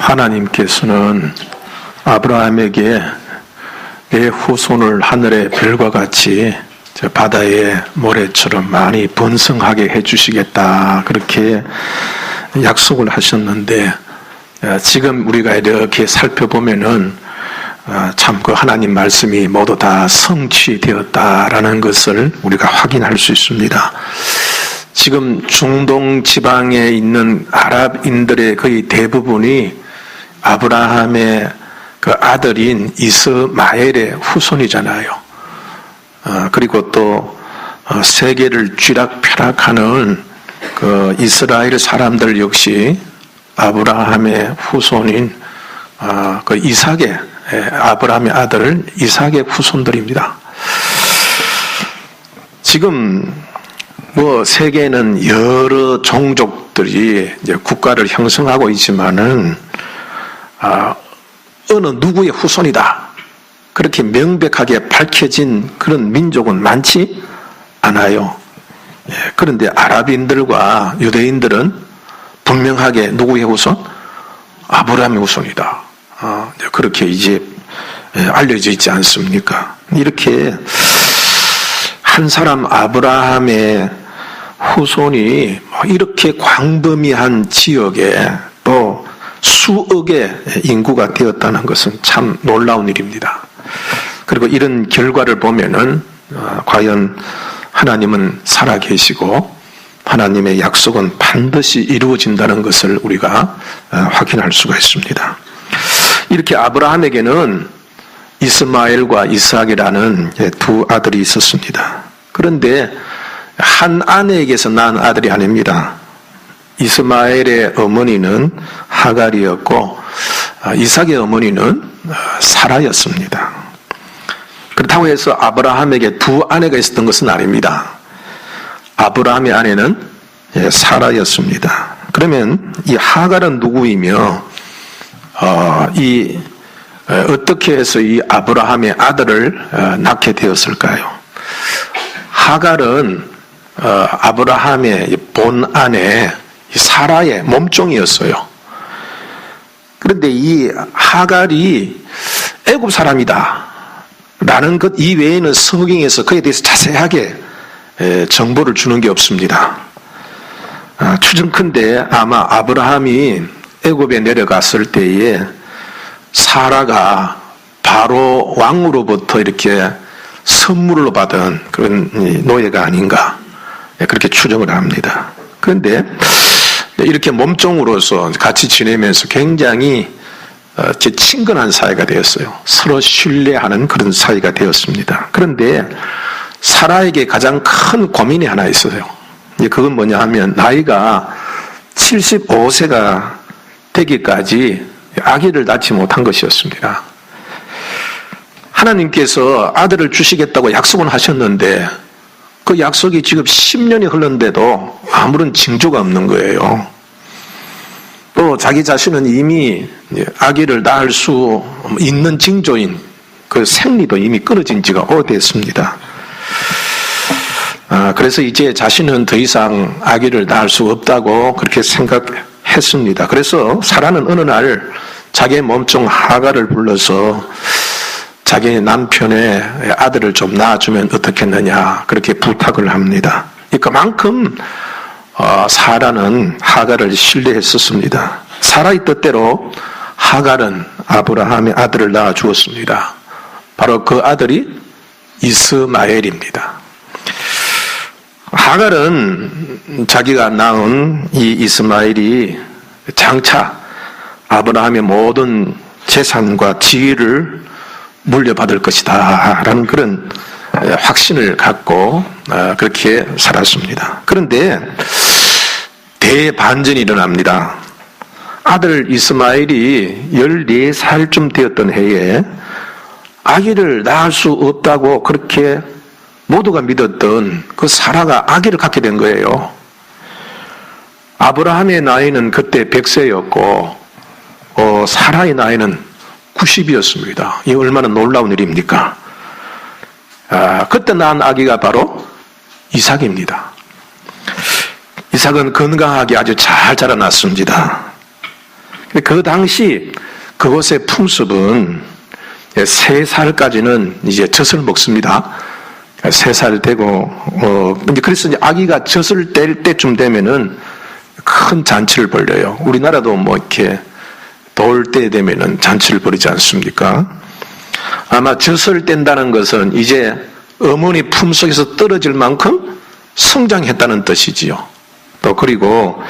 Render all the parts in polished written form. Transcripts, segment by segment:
하나님께서는 아브라함에게 내 후손을 하늘의 별과 같이 바다의 모래처럼 많이 번성하게 해주시겠다, 그렇게 약속을 하셨는데, 지금 우리가 이렇게 살펴보면은 참 그 하나님 말씀이 모두 다 성취되었다라는 것을 우리가 확인할 수 있습니다. 지금 중동 지방에 있는 아랍인들의 거의 대부분이 아브라함의 그 아들인 이스마엘의 후손이잖아요. 그리고 또 세계를 쥐락펴락하는 그 이스라엘 사람들 역시 아브라함의 후손인 그 이삭의, 아브라함의 아들 이삭의 후손들입니다. 지금 세계는 여러 종족들이 이제 국가를 형성하고 있지만은 어느 누구의 후손이다, 그렇게 명백하게 밝혀진 그런 민족은 많지 않아요. 그런데 아랍인들과 유대인들은 분명하게 누구의 후손? 아브라함의 후손이다, 그렇게 이제 알려져 있지 않습니까? 이렇게 한 사람 아브라함의 후손이 이렇게 광범위한 지역에 또 수억의 인구가 되었다는 것은 참 놀라운 일입니다. 그리고 이런 결과를 보면은 과연 하나님은 살아계시고 하나님의 약속은 반드시 이루어진다는 것을 우리가 확인할 수가 있습니다. 이렇게 아브라함에게는 이스마엘과 이삭이라는 두 아들이 있었습니다. 그런데 한 아내에게서 낳은 아들이 아닙니다. 이스마엘의 어머니는 하갈이었고 이삭의 어머니는 사라였습니다. 그렇다고 해서 아브라함에게 두 아내가 있었던 것은 아닙니다. 아브라함의 아내는 사라였습니다. 그러면 이 하갈은 누구이며 어떻게 해서 이 아브라함의 아들을 낳게 되었을까요? 하갈은 아브라함의 본 아내 사라의 몸종이었어요. 그런데 이 하갈이 애굽 사람이다 라는 것 이외에는 성경에서 그에 대해서 자세하게 정보를 주는 게 없습니다. 추정컨대 아마 아브라함이 애굽에 내려갔을 때에 사라가 바로 왕으로부터 이렇게 선물로 받은 그런 노예가 아닌가, 그렇게 추정을 합니다. 그런데 이렇게 몸종으로서 같이 지내면서 굉장히 친근한 사이가 되었어요. 서로 신뢰하는 그런 사이가 되었습니다. 그런데 사라에게 가장 큰 고민이 하나 있어요. 그건 뭐냐 하면 나이가 75세가 되기까지 아기를 낳지 못한 것이었습니다. 하나님께서 아들을 주시겠다고 약속은 하셨는데 그 약속이 지금 10년이 흘렀는데도 아무런 징조가 없는 거예요. 또 자기 자신은 이미 아기를 낳을 수 있는 징조인 그 생리도 이미 끊어진 지가 오래됐습니다. 그래서 이제 자신은 더 이상 아기를 낳을 수 없다고 그렇게 생각했습니다. 그래서 사라는 어느 날 자기의 몸종 하갈을 불러서 자기 남편의 아들을 좀 낳아주면 어떻겠느냐, 그렇게 부탁을 합니다. 그만큼 사라는 하갈을 신뢰했었습니다. 사라의 뜻대로 하갈은 아브라함의 아들을 낳아주었습니다. 바로 그 아들이 이스마엘입니다. 하갈은 자기가 낳은 이 이스마엘이 장차 아브라함의 모든 재산과 지위를 물려받을 것이다 라는 그런 확신을 갖고 그렇게 살았습니다. 그런데 대반전이 일어납니다. 아들 이스마엘이 14살쯤 되었던 해에 아기를 낳을 수 없다고 그렇게 모두가 믿었던 그 사라가 아기를 갖게 된 거예요. 아브라함의 나이는 그때 100세였고 사라의 나이는 90이었습니다. 이 얼마나 놀라운 일입니까? 그때 낳은 아기가 바로 이삭입니다. 이삭은 건강하게 아주 잘 자라났습니다. 그 당시 그곳의 풍습은 3살까지는 이제 젖을 먹습니다. 3살 되고, 그래서 이제 아기가 젖을 뗄 때쯤 되면은 큰 잔치를 벌려요. 우리나라도 뭐 이렇게 돌 때 되면은 잔치를 벌이지 않습니까? 아마 젖을 뗀다는 것은 이제 어머니 품속에서 떨어질 만큼 성장했다는 뜻이지요. 또 그리고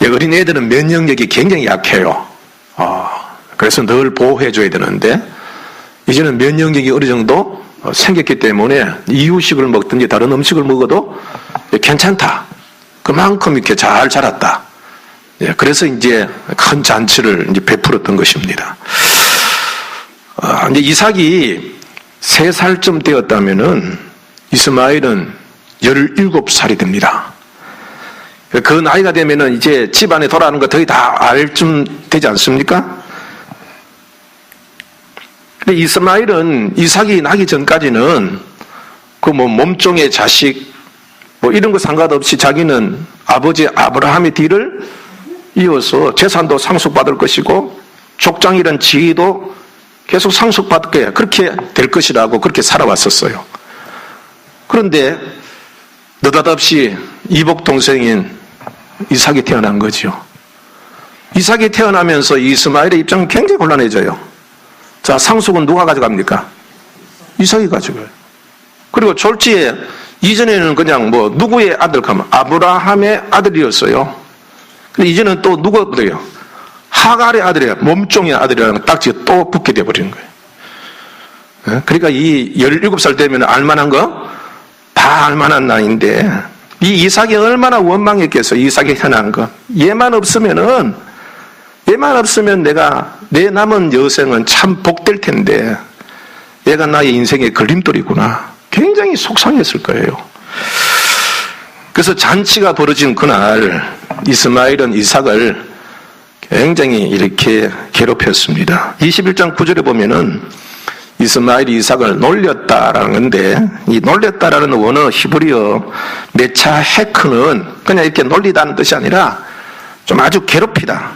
어린 애들은 면역력이 굉장히 약해요. 그래서 늘 보호해줘야 되는데 이제는 면역력이 어느 정도 생겼기 때문에 이유식을 먹든지 다른 음식을 먹어도 괜찮다. 그만큼 이렇게 잘 자랐다. 그래서 이제 큰 잔치를 이제 베풀었던 것입니다. 이제 이삭이 3살쯤 되었다면은 이스마엘은 17살이 됩니다. 그 나이가 되면은 이제 집안에 돌아가는 거 거의 다 알 쯤 되지 않습니까? 근데 이스마엘은 이삭이 나기 전까지는 그 뭐 몸종의 자식 뭐 이런 거 상관없이 자기는 아버지 아브라함의 뒤를 이어서 재산도 상속받을 것이고 족장이란 지위도 계속 상속받을 거야. 그렇게 될 것이라고 그렇게 살아왔었어요. 그런데 느닷없이 이복 동생인 이삭이 태어난 거죠. 이삭이 태어나면서 이스마엘의 입장은 굉장히 곤란해져요. 자, 상속은 누가 가져갑니까? 이삭이 가져가요. 그리고 졸지에 이전에는 그냥 뭐 누구의 아들 가면 아브라함의 아들이었어요. 근데 이제는 또 누구예요? 하갈의 아들이에요. 몸종의 아들이라는 딱지가 또 붙게 돼버리는 거예요. 그러니까 이 17살 되면 알만한 거 다 알만한 나이인데 이 이삭이 얼마나 원망했겠어. 이삭이 태어난 거. 얘만 없으면 내가 내 남은 여생은 참 복될 텐데 얘가 나의 인생의 걸림돌이구나. 굉장히 속상했을 거예요. 그래서 잔치가 벌어진 그날 이스마엘은 이삭을 굉장히 이렇게 괴롭혔습니다. 21장 9절에 보면은 이스마엘이 이삭을 놀렸다라는 건데 이 놀렸다라는 원어 히브리어 메차 헤크는 그냥 이렇게 놀리다는 뜻이 아니라 좀 아주 괴롭히다,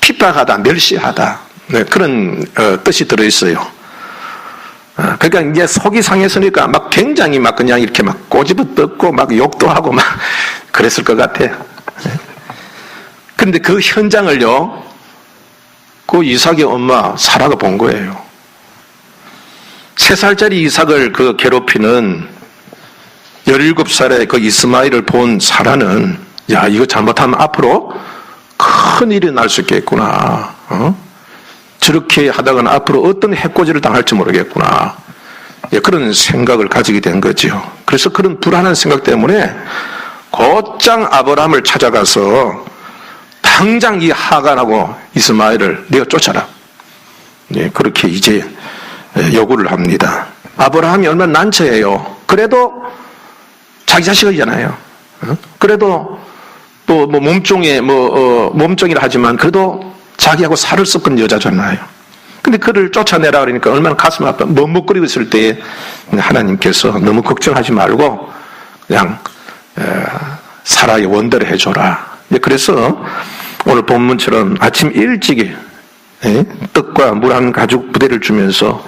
핍박하다, 멸시하다, 네, 그런 뜻이 들어있어요. 그러니까 이제 속이 상했으니까 막 굉장히 막 그냥 이렇게 막 꼬집어 뜯고 막 욕도 하고 막 그랬을 것 같아. 근데 그 현장을요, 그 이삭의 엄마 사라가 본 거예요. 3살짜리 이삭을 그 괴롭히는 17살의 그 이스마엘을 본 사라는 야, 이거 잘못하면 앞으로 큰 일이 날 수 있겠구나. 저렇게 하다가는 앞으로 어떤 해코지를 당할지 모르겠구나. 예, 그런 생각을 가지게 된 거죠. 그래서 그런 불안한 생각 때문에 곧장 아브라함을 찾아가서 당장 이 하갈하고 이스마엘을 내가 쫓아라. 예, 그렇게 이제 요구를 합니다. 아브라함이 얼마나 난처해요. 그래도 자기 자식이잖아요. 그래도 또 뭐 몸종이라 하지만 그래도 자기하고 살을 섞은 여자잖아요. 근데 그를 쫓아내라 그러니까 얼마나 가슴 아파. 머뭇거리고 있을 때에 하나님께서 너무 걱정하지 말고 그냥 사라의 원대로 해줘라. 그래서 오늘 본문처럼 아침 일찍이 떡과 물 한 가죽 부대를 주면서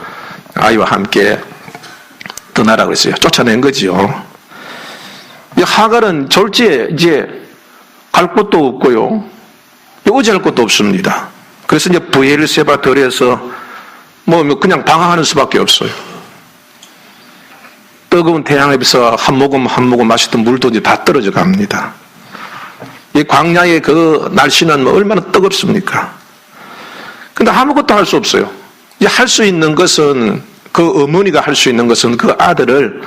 아이와 함께 떠나라 그랬어요. 쫓아낸 거지요. 하갈은 졸지에 이제 갈 곳도 없고요. 의지할 것도 없습니다. 그래서 이제 브엘세바 들에서 뭐 그냥 방황하는 수밖에 없어요. 뜨거운 태양에서 한 모금 마시던 물도 이제 다 떨어져 갑니다. 이 광야의 그 날씨는 뭐 얼마나 뜨겁습니까? 근데 아무것도 할 수 없어요. 할 수 있는 것은 그 어머니가 할 수 있는 것은 그 아들을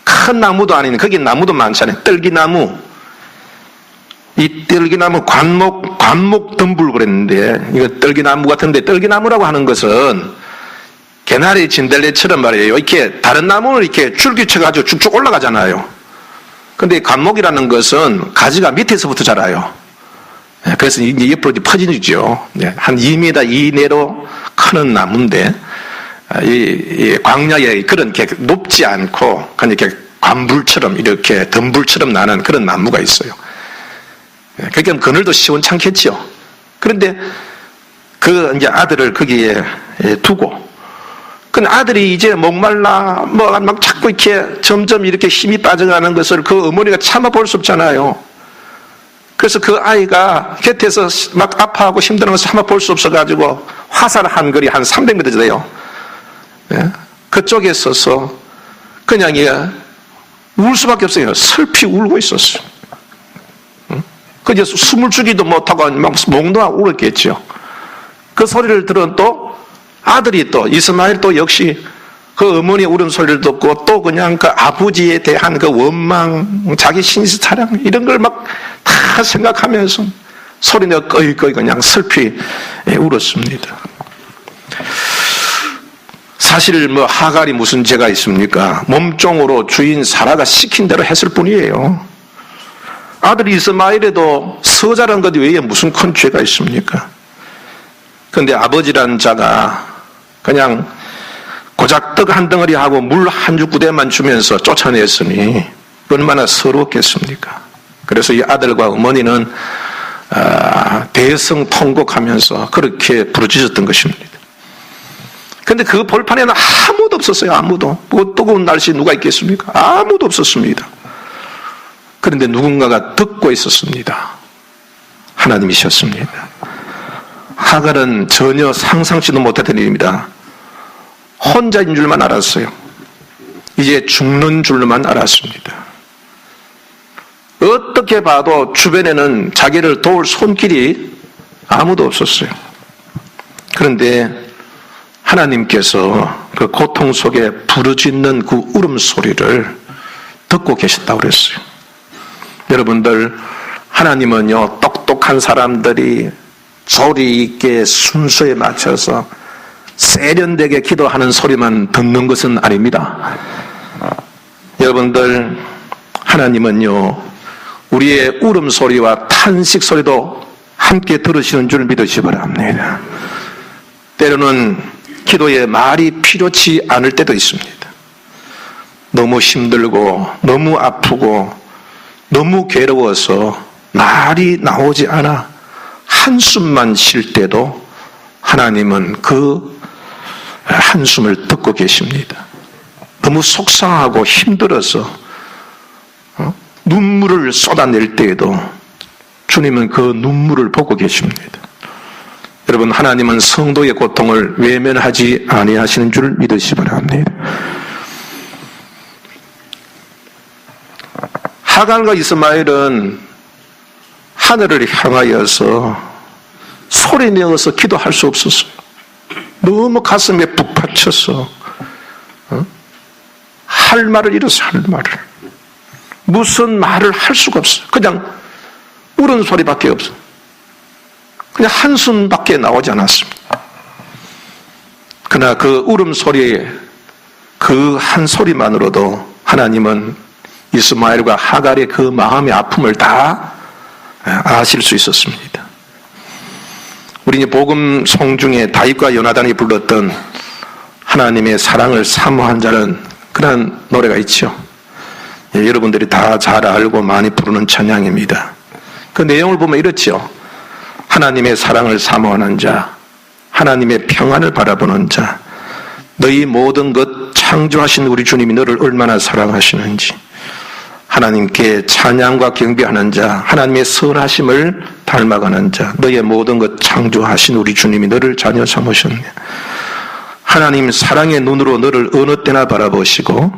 큰 나무도 아닌 거기 나무도 많잖아요. 떨기나무. 이 떨기나무 관목 덤불 그랬는데 이거 떨기나무 같은데 떨기나무라고 하는 것은 개나리 진달래처럼 말이에요. 이렇게 다른 나무는 이렇게 줄기 쳐가지고 쭉쭉 올라가잖아요. 근데 관목이라는 것은 가지가 밑에서부터 자라요. 그래서 이제 옆으로 퍼지죠. 한 2m 이내로 크는 나무인데 이 광야에 그런 게 높지 않고 그냥 이렇게 관불처럼 이렇게 덤불처럼 나는 그런 나무가 있어요. 그러니까 그늘도 시원찮겠죠. 그런데 그 이제 아들을 거기에 두고, 그 아들이 이제 목말라 막 자꾸 이렇게 점점 이렇게 힘이 빠져가는 것을 그 어머니가 참아 볼 수 없잖아요. 그래서 그 아이가 곁에서 막 아파하고 힘드는 것을 참아 볼 수 없어가지고 화살 한 거리 한 300m 돼요. 그쪽에 서서 그냥 울 수밖에 없어요. 슬피 울고 있었어요. 그 이제 숨을 주기도 못하고 막 몽롱하고 울었겠죠. 그 소리를 들은 또 아들이 또 이스마엘 또 역시 그 어머니의 울음소리를 듣고 또 그냥 그 아버지에 대한 그 원망, 자기 신세 사랑 이런 걸 막 다 생각하면서 소리내어 꺼이꺼이 그냥 슬피 울었습니다. 사실 뭐 하갈이 무슨 죄가 있습니까? 몸종으로 주인 사라가 시킨 대로 했을 뿐이에요. 아들 이스마엘에도 서자란 것 외에 무슨 큰 죄가 있습니까? 그런데 아버지란 자가 그냥 고작 떡 한 덩어리 하고 물 한 주구대만 주면서 쫓아냈으니 얼마나 서러웠겠습니까? 그래서 이 아들과 어머니는 대성통곡하면서 그렇게 부르짖었던 것입니다. 그런데 그 벌판에는 아무도 없었어요. 아무도. 뭐 뜨거운 날씨 누가 있겠습니까? 아무도 없었습니다. 그런데 누군가가 듣고 있었습니다. 하나님이셨습니다. 하갈은 전혀 상상치도 못했던 일입니다. 혼자인 줄만 알았어요. 이제 죽는 줄만 알았습니다. 어떻게 봐도 주변에는 자기를 도울 손길이 아무도 없었어요. 그런데 하나님께서 그 고통 속에 부르짖는 그 울음소리를 듣고 계셨다고 그랬어요. 여러분들, 하나님은요, 똑똑한 사람들이 소리 있게 순서에 맞춰서 세련되게 기도하는 소리만 듣는 것은 아닙니다. 여러분들, 하나님은요, 우리의 울음소리와 탄식소리도 함께 들으시는 줄 믿으시기 바랍니다. 때로는 기도에 말이 필요치 않을 때도 있습니다. 너무 힘들고 너무 아프고 너무 괴로워서 말이 나오지 않아 한숨만 쉴 때도 하나님은 그 한숨을 듣고 계십니다. 너무 속상하고 힘들어서 눈물을 쏟아낼 때에도 주님은 그 눈물을 보고 계십니다. 여러분, 하나님은 성도의 고통을 외면하지 아니하시는 줄 믿으시기 바랍니다. 하갈과 이스마엘은 하늘을 향하여서 소리내어서 기도할 수 없었어요. 너무 가슴에 북받쳐서 할 말을 잃어서 할 말을, 무슨 말을 할 수가 없어요. 그냥 울은 소리밖에 없어요. 그냥 한숨밖에 나오지 않았습니다. 그러나 그 울음소리에 그 한 소리만으로도 하나님은 이스마엘과 하갈의 그 마음의 아픔을 다 아실 수 있었습니다. 우리 복음 송 중에 다윗과 요나단이 불렀던 하나님의 사랑을 사모한 자는 그런 노래가 있죠. 여러분들이 다 잘 알고 많이 부르는 찬양입니다. 그 내용을 보면 이렇죠. 하나님의 사랑을 사모하는 자, 하나님의 평안을 바라보는 자, 너희 모든 것 창조하신 우리 주님이 너를 얼마나 사랑하시는지, 하나님께 찬양과 경배하는 자, 하나님의 선하심을 닮아가는 자, 너희의 모든 것 창조하신 우리 주님이 너를 자녀 삼으셨네. 하나님 사랑의 눈으로 너를 어느 때나 바라보시고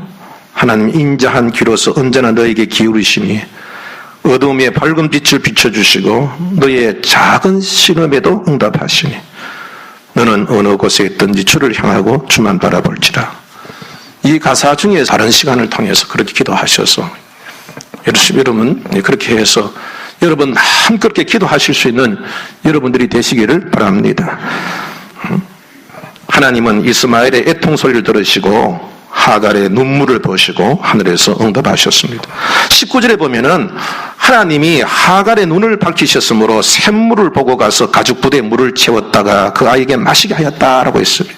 하나님 인자한 귀로서 언제나 너에게 기울이시니 어둠의 밝은 빛을 비춰주시고 너의 작은 신음에도 응답하시니 너는 어느 곳에 있든지 주를 향하고 주만 바라볼지라. 이 가사 중에 다른 시간을 통해서 그렇게 기도하셔서 여러분 그렇게 해서 여러분 마음 그렇게 기도하실 수 있는 여러분들이 되시기를 바랍니다. 하나님은 이스마엘의 애통소리를 들으시고 하갈의 눈물을 보시고 하늘에서 응답하셨습니다. 19절에 보면은 하나님이 하갈의 눈을 밝히셨으므로 샘물을 보고 가서 가죽 부대에 물을 채웠다가 그 아이에게 마시게 하였다라고 했습니다.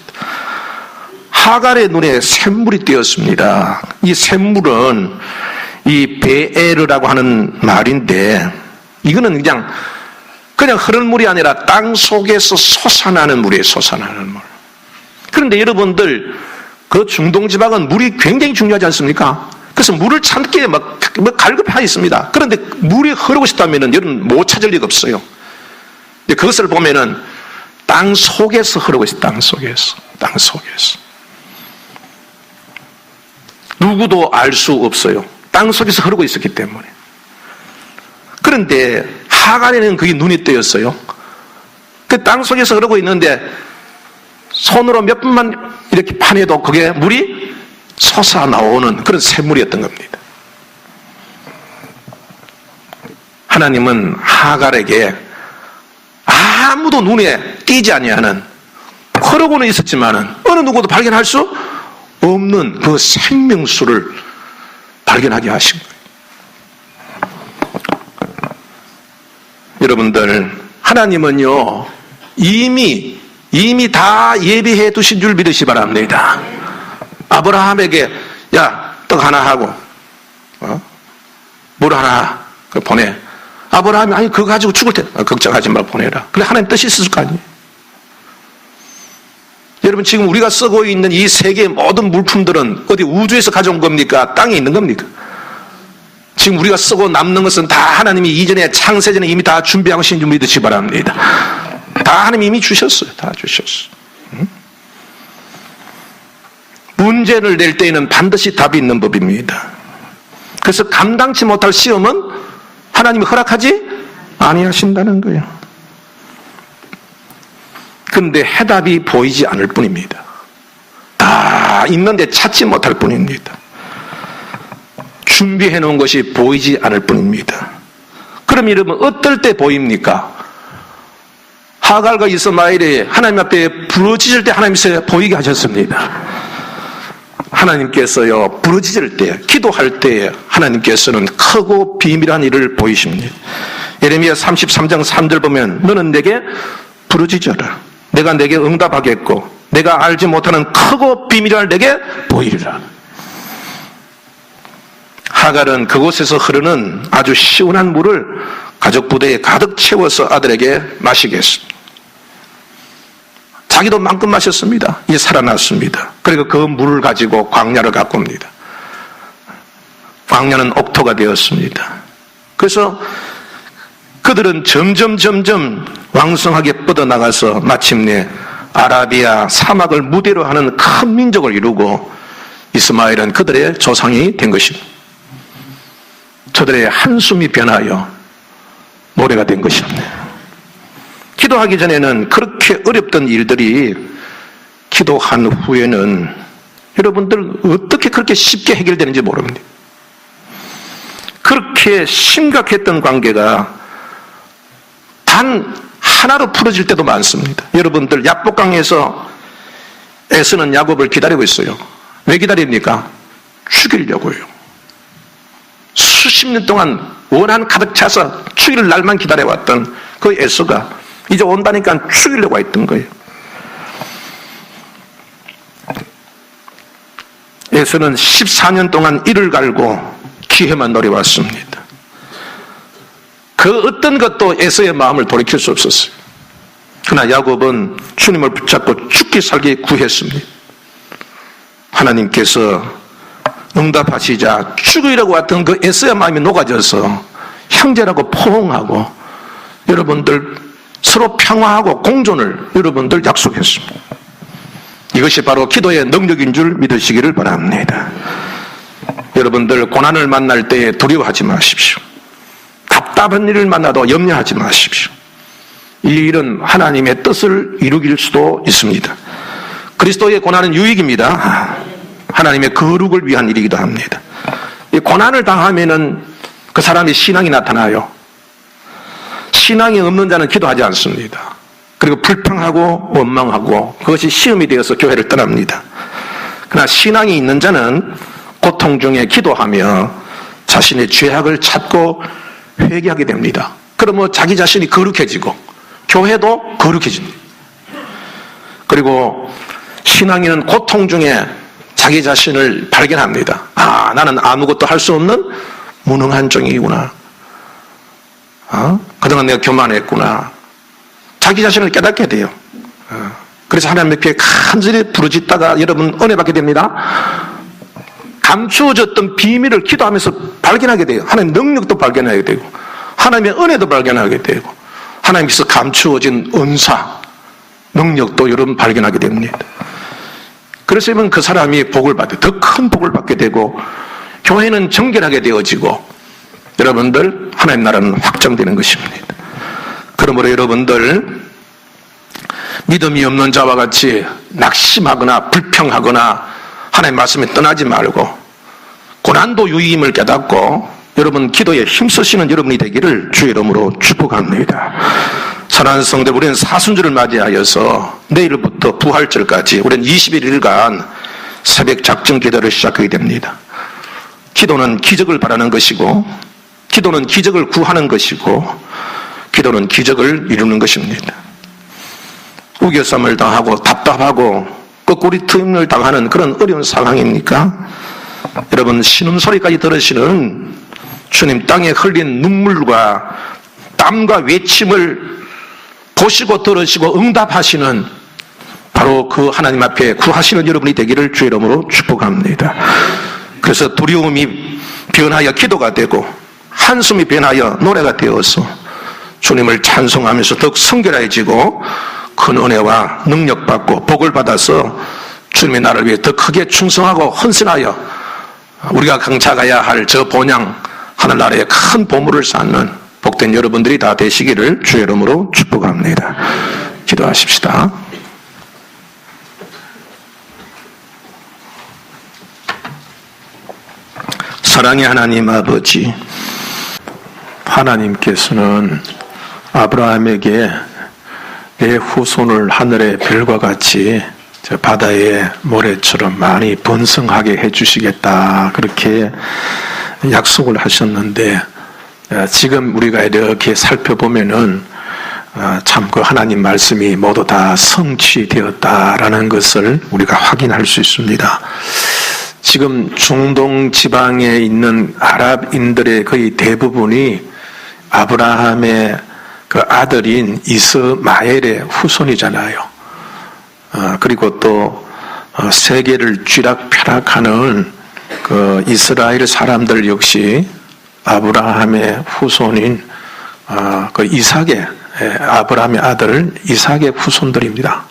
하갈의 눈에 샘물이 띄었습니다. 이 샘물은 이 베에르라고 하는 말인데 이거는 그냥 그냥 흐르는 물이 아니라 땅 속에서 솟아나는 물이에요. 솟아나는 물. 그런데 여러분들 그 중동 지방은 물이 굉장히 중요하지 않습니까? 그래서 물을 찾기에 막 갈급해 있습니다. 그런데 물이 흐르고 싶다면은 여러분 못 찾을 리가 없어요. 그것을 보면은 땅 속에서 흐르고 있어요. 땅 속에서. 누구도 알 수 없어요. 땅 속에서 흐르고 있었기 때문에. 그런데 하갈에는 그게 눈이 뜨였어요. 그 땅 속에서 흐르고 있는데 손으로 몇 분만 이렇게 파내도 그게 물이 솟아나오는 그런 샘물이었던 겁니다. 하나님은 하갈에게 아무도 눈에 띄지 아니하는, 흐르고는 있었지만은 어느 누구도 발견할 수 없는 그 생명수를 발견하게 하신 거예요. 여러분들, 하나님은요 이미 다 예비해 두신 줄 믿으시 바랍니다. 아브라함에게 야, 떡 하나 하고 물 하나 보내. 아브라함이 아니 그거 가지고 죽을 때 걱정하지 말고 보내라. 근데 하나님 뜻이 있을 거 아니에요. 여러분, 지금 우리가 쓰고 있는 이 세계의 모든 물품들은 어디 우주에서 가져온 겁니까? 땅에 있는 겁니까? 지금 우리가 쓰고 남는 것은 다 하나님이 이전에 창세전에 이미 다 준비하신 줄 믿으시기 바랍니다. 다 하나님이 이미 주셨어요. 다 주셨어요. 문제를 낼 때에는 반드시 답이 있는 법입니다. 그래서 감당치 못할 시험은 하나님이 허락하지 아니하신다는 거예요. 그런데 해답이 보이지 않을 뿐입니다. 다 있는데 찾지 못할 뿐입니다. 준비해 놓은 것이 보이지 않을 뿐입니다. 그럼 여러분, 어떨 때 보입니까? 하갈과 이스마엘이 하나님 앞에 부르짖을 때 하나님께서 보이게 하셨습니다. 하나님께서요, 부르짖을 때, 기도할 때 하나님께서는 크고 비밀한 일을 보이십니다. 예레미야 33장 3절 보면 너는 내게 부르짖어라. 내가 내게 응답하겠고 내가 알지 못하는 크고 비밀을 내게 보이리라. 하갈은 그곳에서 흐르는 아주 시원한 물을 가족 부대에 가득 채워서 아들에게 마시게 했습니다. 자기도 만큼 마셨습니다. 이제 살아났습니다. 그리고 그 물을 가지고 광야를 갖고 옵니다. 광야는 옥토가 되었습니다. 그래서 그들은 점점 왕성하게 뻗어나가서 마침내 아라비아 사막을 무대로 하는 큰 민족을 이루고 이스마엘은 그들의 조상이 된 것입니다. 저들의 한숨이 변하여 노래가 된 것입니다. 기도하기 전에는 그렇게 어렵던 일들이 기도한 후에는 여러분들 어떻게 그렇게 쉽게 해결되는지 모릅니다. 그렇게 심각했던 관계가 단 하나로 풀어질 때도 많습니다. 여러분들, 야복강에서 에서는 야곱을 기다리고 있어요. 왜 기다립니까? 죽이려고요. 수십 년 동안 원한 가득 차서 죽일 날만 기다려왔던 그 에서가 이제 온다니까 죽이려고 했던 거예요. 에서는 14년 동안 이를 갈고 기회만 노려왔습니다. 그 어떤 것도 에서의 마음을 돌이킬 수 없었어요. 그러나 야곱은 주님을 붙잡고 죽기 살기 구했습니다. 하나님께서 응답하시자 죽으려고 왔던 그 에서의 마음이 녹아져서 형제라고 포옹하고 여러분들 서로 평화하고 공존을 여러분들 약속했습니다. 이것이 바로 기도의 능력인 줄 믿으시기를 바랍니다. 여러분들, 고난을 만날 때 두려워하지 마십시오. 답답한 일을 만나도 염려하지 마십시오. 이 일은 하나님의 뜻을 이루길 수도 있습니다. 그리스도의 고난은 유익입니다. 하나님의 거룩을 위한 일이기도 합니다. 이 고난을 당하면은 그 사람의 신앙이 나타나요. 신앙이 없는 자는 기도하지 않습니다. 그리고 불평하고 원망하고 그것이 시험이 되어서 교회를 떠납니다. 그러나 신앙이 있는 자는 고통 중에 기도하며 자신의 죄악을 찾고 회개하게 됩니다. 그러면 자기 자신이 거룩해지고 교회도 거룩해집니다. 그리고 신앙인은 고통 중에 자기 자신을 발견합니다. 아, 나는 아무것도 할 수 없는 무능한 종이구나. 그동안 내가 교만했구나. 자기 자신을 깨닫게 돼요. 그래서 하나님 앞에 간절히 부르짖다가 여러분 은혜 받게 됩니다. 감추어졌던 비밀을 기도하면서 발견하게 돼요. 하나님 능력도 발견하게 되고 하나님의 은혜도 발견하게 되고 하나님께서 감추어진 은사, 능력도 여러분 발견하게 됩니다. 그래서 여러분 그 사람이 복을 받아요. 더 큰 복을 받게 되고 교회는 정결하게 되어지고 여러분들 하나님 나라는 확장되는 것입니다. 그러므로 여러분들 믿음이 없는 자와 같이 낙심하거나 불평하거나 하나님 말씀에 떠나지 말고 고난도 유의임을 깨닫고 여러분 기도에 힘쓰시는 여러분이 되기를 주의 이름으로 축복합니다. 사랑하는 성도, 우리는 사순절을 맞이하여서 내일부터 부활절까지 우리는 21일간 새벽 작정 기도를 시작하게 됩니다. 기도는 기적을 바라는 것이고 기도는 기적을 구하는 것이고 기도는 기적을 이루는 것입니다. 우겨쌈을 당하고 답답하고 거꾸리 트임을 당하는 그런 어려운 상황입니까? 여러분 신음소리까지 들으시는 주님 땅에 흘린 눈물과 땀과 외침을 보시고 들으시고 응답하시는 바로 그 하나님 앞에 구하시는 여러분이 되기를 주의 이름으로 축복합니다. 그래서 두려움이 변하여 기도가 되고 한숨이 변하여 노래가 되어서 주님을 찬송하면서 더욱 성결해지고 큰 은혜와 능력받고 복을 받아서 주님의 나라를 위해 더 크게 충성하고 헌신하여 우리가 강차가야 할 저 본향 하늘나라에 큰 보물을 쌓는 복된 여러분들이 다 되시기를 주의 이름으로 축복합니다. 기도하십시다. 사랑의 하나님 아버지, 하나님께서는 아브라함에게 내 후손을 하늘의 별과 같이 저 바다의 모래처럼 많이 번성하게 해주시겠다 그렇게 약속을 하셨는데 지금 우리가 이렇게 살펴보면은 참 그 하나님 말씀이 모두 다 성취되었다라는 것을 우리가 확인할 수 있습니다. 지금 중동 지방에 있는 아랍인들의 거의 대부분이 아브라함의 그 아들인 이스마엘의 후손이잖아요. 그리고 또 세계를 쥐락펴락하는 그 이스라엘 사람들 역시 아브라함의 후손인 그 이삭의 아브라함의 아들 이삭의 후손들입니다.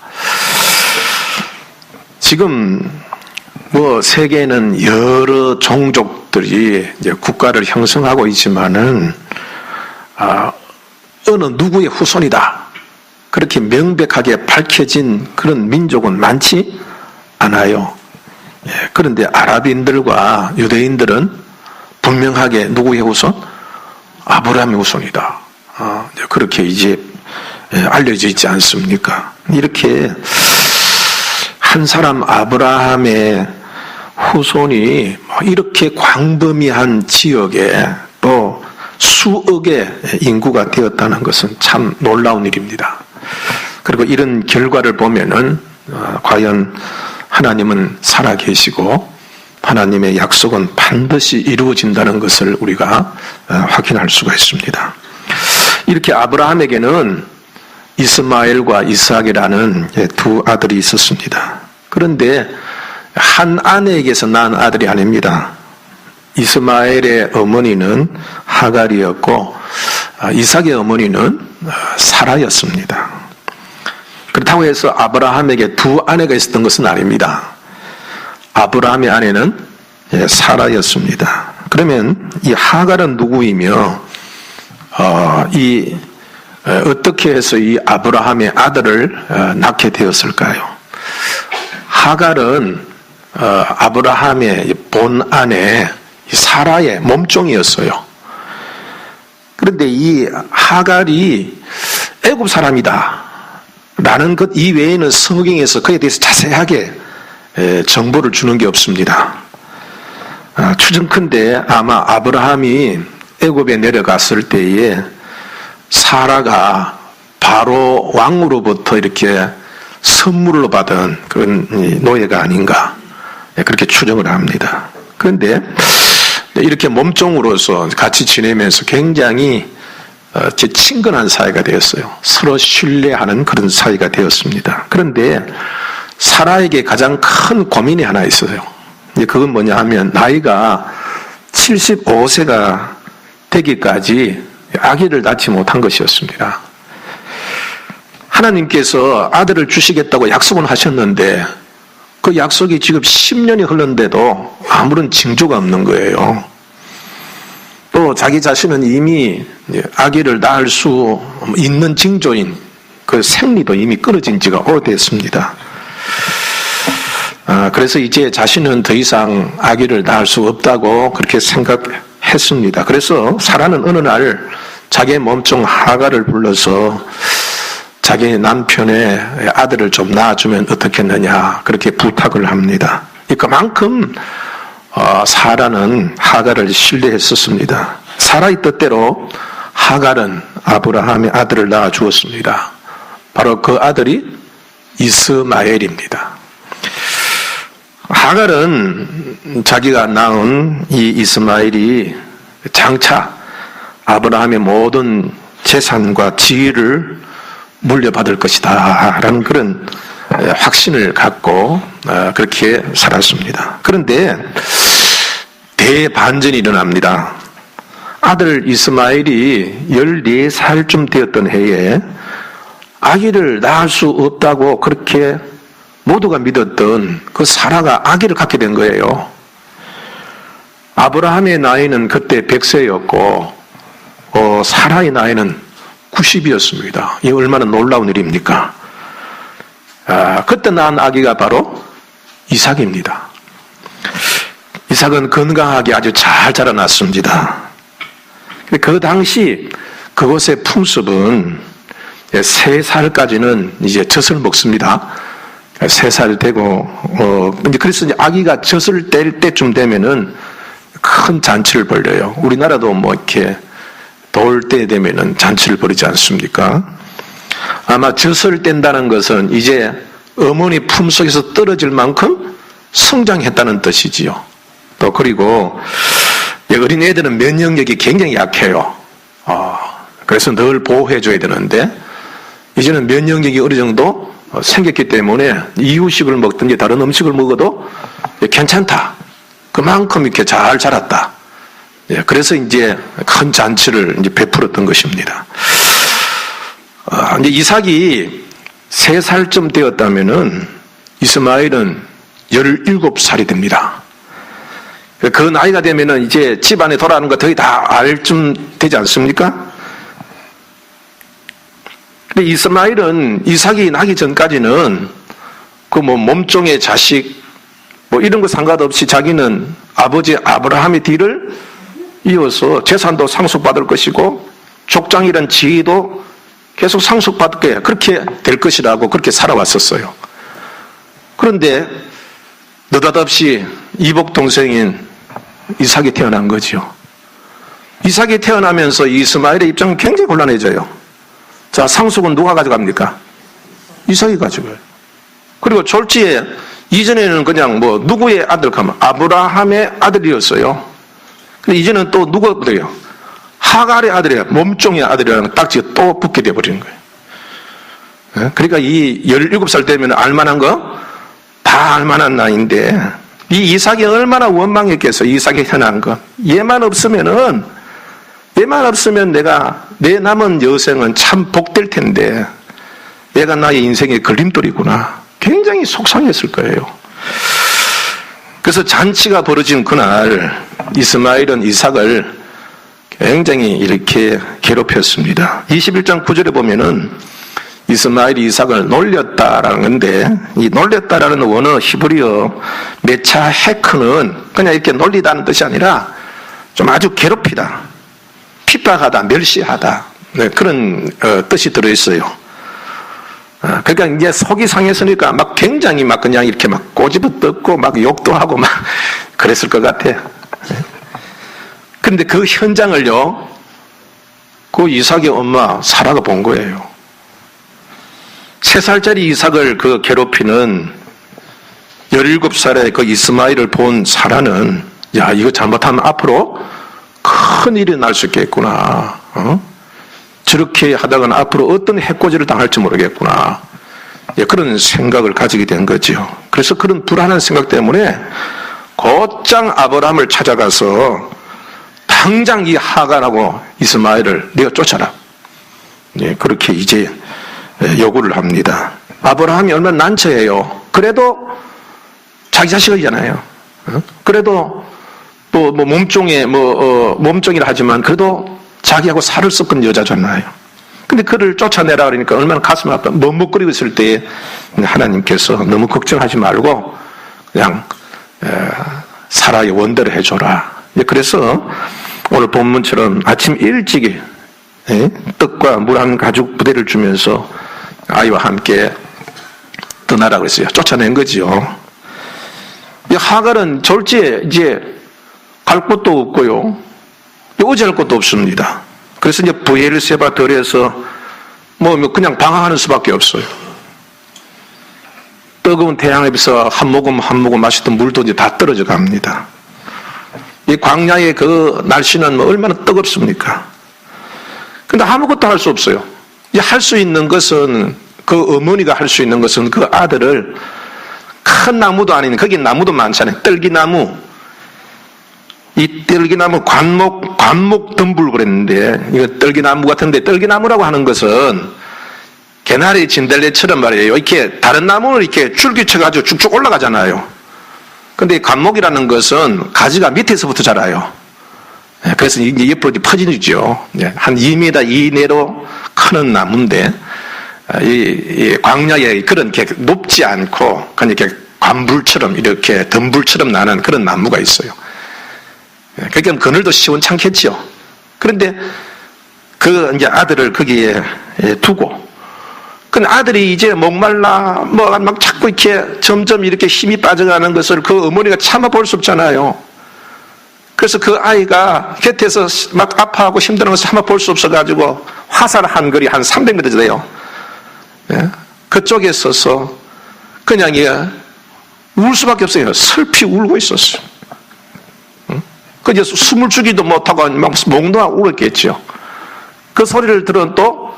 지금 뭐 세계는 여러 종족들이 이제 국가를 형성하고 있지만은 어느 누구의 후손이다 그렇게 명백하게 밝혀진 그런 민족은 많지 않아요. 그런데 아랍인들과 유대인들은 분명하게 누구의 후손? 아브라함의 후손이다. 그렇게 이제 알려져 있지 않습니까? 이렇게 한 사람 아브라함의 후손이 이렇게 광범위한 지역에 또 수억의 인구가 되었다는 것은 참 놀라운 일입니다. 그리고 이런 결과를 보면은 과연 하나님은 살아계시고 하나님의 약속은 반드시 이루어진다는 것을 우리가 확인할 수가 있습니다. 이렇게 아브라함에게는 이스마엘과 이삭이라는 두 아들이 있었습니다. 그런데 한 아내에게서 낳은 아들이 아닙니다. 이스마엘의 어머니는 하갈이었고 이삭의 어머니는 사라였습니다. 그렇다고 해서 아브라함에게 두 아내가 있었던 것은 아닙니다. 아브라함의 아내는 사라였습니다. 그러면 이 하갈은 누구이며 어떻게 해서 이 아브라함의 아들을 낳게 되었을까요? 하갈은 아브라함의 본 아내 사라의 몸종이었어요. 그런데 이 하갈이 애굽 사람이다 라는 것 이외에는 성경에서 그에 대해서 자세하게 정보를 주는 게 없습니다. 추정컨대 아마 아브라함이 애굽에 내려갔을 때에 사라가 바로 왕으로부터 이렇게 선물로 받은 그런 노예가 아닌가 그렇게 추정을 합니다. 그런데 이렇게 몸종으로서 같이 지내면서 굉장히 친근한 사이가 되었어요. 서로 신뢰하는 그런 사이가 되었습니다. 그런데 사라에게 가장 큰 고민이 하나 있어요. 그건 뭐냐 하면 나이가 75세가 되기까지 아기를 낳지 못한 것이었습니다. 하나님께서 아들을 주시겠다고 약속은 하셨는데 그 약속이 지금 10년이 흘렀는데도 아무런 징조가 없는 거예요. 또 자기 자신은 이미 아기를 낳을 수 있는 징조인 그 생리도 이미 끊어진 지가 오래됐습니다. 그래서 이제 자신은 더 이상 아기를 낳을 수 없다고 그렇게 생각했습니다. 그래서 사라는 어느 날 자기의 몸종 하가를 불러서 자기 남편의 아들을 좀 낳아주면 어떻겠느냐 그렇게 부탁을 합니다. 그만큼 사라는 하가를 신뢰했었습니다. 사라의 뜻대로 하갈은 아브라함의 아들을 낳아 주었습니다. 바로 그 아들이 이스마엘입니다. 하갈은 자기가 낳은 이 이스마엘이 장차 아브라함의 모든 재산과 지위를 물려받을 것이다 라는 그런 확신을 갖고 그렇게 살았습니다. 그런데 대반전이 일어납니다. 아들 이스마엘이 14살쯤 되었던 해에 아기를 낳을 수 없다고 그렇게 모두가 믿었던 그 사라가 아기를 갖게 된 거예요. 아브라함의 나이는 그때 100세였고 사라의 나이는 90이었습니다. 이 얼마나 놀라운 일입니까? 그때 낳은 아기가 바로 이삭입니다. 이삭은 건강하게 아주 잘 자라났습니다. 그 당시 그곳의 풍습은 3살까지는 이제 젖을 먹습니다. 3살 되고, 그래서 이제 아기가 젖을 뗄 때쯤 되면은 큰 잔치를 벌려요. 우리나라도 뭐 이렇게 더울 때 되면은 잔치를 벌이지 않습니까? 아마 젖을 뗀다는 것은 이제 어머니 품속에서 떨어질 만큼 성장했다는 뜻이지요. 또 그리고 어린 애들은 면역력이 굉장히 약해요. 그래서 늘 보호해줘야 되는데 이제는 면역력이 어느 정도 생겼기 때문에 이유식을 먹든지 다른 음식을 먹어도 괜찮다. 그만큼 이렇게 잘 자랐다. 그래서 이제 큰 잔치를 이제 베풀었던 것입니다. 이제 이삭이 3살쯤 되었다면은 이스마엘은 17살이 됩니다. 그 나이가 되면은 이제 집안에 돌아가는 거 거의 다 알 쯤 되지 않습니까? 근데 이스마엘은 이삭이 나기 전까지는 그 뭐 몸종의 자식 뭐 이런 거 상관없이 자기는 아버지 아브라함의 뒤를 이어서 재산도 상속받을 것이고 족장이란 지위도 계속 상속받을 게 그렇게 될 것이라고 그렇게 살아왔었어요. 그런데 느닷없이 이복 동생인 이삭이 태어난 거죠. 이삭이 태어나면서 이스마엘의 입장은 굉장히 곤란해져요. 자, 상속은 누가 가져갑니까? 이삭이 가져가요. 그리고 졸지에 이전에는 그냥 뭐 누구의 아들 가면 아브라함의 아들이었어요. 근데 이제는 또 누가 아들이에요? 하갈의 아들이야. 몸종의 아들이라는 딱지가 또 붙게 돼버리는 거예요. 그러니까 이 17살 되면 알만한 거 다 알만한 나이인데 이 이삭이 얼마나 원망했겠어. 이삭이 태어난 거. 얘만 없으면 내가 내 남은 여생은 참 복될 텐데 얘가 나의 인생의 걸림돌이구나. 굉장히 속상했을 거예요. 그래서 잔치가 벌어진 그날 이스마엘은 이삭을 굉장히 이렇게 괴롭혔습니다. 21장 9절에 보면은 이스마엘이 이삭을 놀렸다라는 건데 이 놀렸다라는 원어 히브리어 메차 헤크는 그냥 이렇게 놀리다는 뜻이 아니라 좀 아주 괴롭히다, 핍박하다, 멸시하다 그런 뜻이 들어있어요. 그러니까 이제 속이 상했으니까 막 굉장히 막 그냥 이렇게 막 꼬집어 뜯고 막 욕도 하고 막 그랬을 것 같아. 그런데 그 현장을요, 그 이삭의 엄마 사라가 본 거예요. 3살짜리 이삭을 그 괴롭히는 17살의 그 이스마엘을 본 사라는 이거 잘못하면 앞으로 큰 일이 날 수 있겠구나. 저렇게 하다가는 앞으로 어떤 해코지를 당할지 모르겠구나. 예, 그런 생각을 가지게 된 거죠. 그래서 그런 불안한 생각 때문에 곧장 아브라함을 찾아가서 당장 이 하갈하고 이스마엘을 네가 쫓아라. 예, 그렇게 이제 요구를 합니다. 아브라함이 얼마나 난처해요. 그래도 자기 자식이잖아요. 그래도 또 뭐 몸종이라 하지만 그래도 자기하고 살을 섞은 여자잖아요. 근데 그를 쫓아내라 그러니까 얼마나 가슴 아파. 머뭇거리고 있을 때 하나님께서 너무 걱정하지 말고 그냥 사라의 원대로 해줘라. 그래서 오늘 본문처럼 아침 일찍이 떡과 물 한 가죽 부대를 주면서 아이와 함께 떠나라고 했어요. 쫓아낸 거지요. 하갈은 졸지에 이제 갈 곳도 없고요. 의지할 곳도 없습니다. 그래서 이제 브엘세바 들에서 뭐 그냥 방황하는 수밖에 없어요. 뜨거운 태양에서 한 모금 한 모금 마시던 물도 이제 다 떨어져 갑니다. 이 광야의 그 날씨는 뭐 얼마나 뜨겁습니까? 근데 아무것도 할 수 없어요. 할 수 있는 것은 그 어머니가 할 수 있는 것은 그 아들을 큰 나무도 아닌 거기 나무도 많잖아요. 떨기나무. 이 떨기나무 관목 덤불 그랬는데 이거 떨기나무 같은데 떨기나무라고 하는 것은 개나리 진달래처럼 말이에요. 이렇게 다른 나무는 이렇게 줄기 쳐가지고 쭉쭉 올라가잖아요. 근데 관목이라는 것은 가지가 밑에서부터 자라요. 그래서 이제 옆으로 퍼지죠. 한 2m 이내로 크는 나무인데 이 광야에 그런 게 높지 않고 그냥 이렇게 관불처럼 이렇게 덤불처럼 나는 그런 나무가 있어요. 그러니까 그늘도 시원찮겠죠. 그런데 그 이제 아들을 거기에 두고, 근데 아들이 이제 목말라 막 자꾸 이렇게 점점 이렇게 힘이 빠져가는 것을 그 어머니가 참아 볼 수 없잖아요. 그래서 그 아이가 곁에서 막 아파하고 힘든 것을 참아 볼 수 없어가지고 화살 한 거리 한 300m 돼요. 그쪽에 서서 그냥 울 수밖에 없어요. 슬피 울고 있었어요. 그 숨을 주기도 못하고 막 몽롱하고 울었겠죠. 그 소리를 들은 또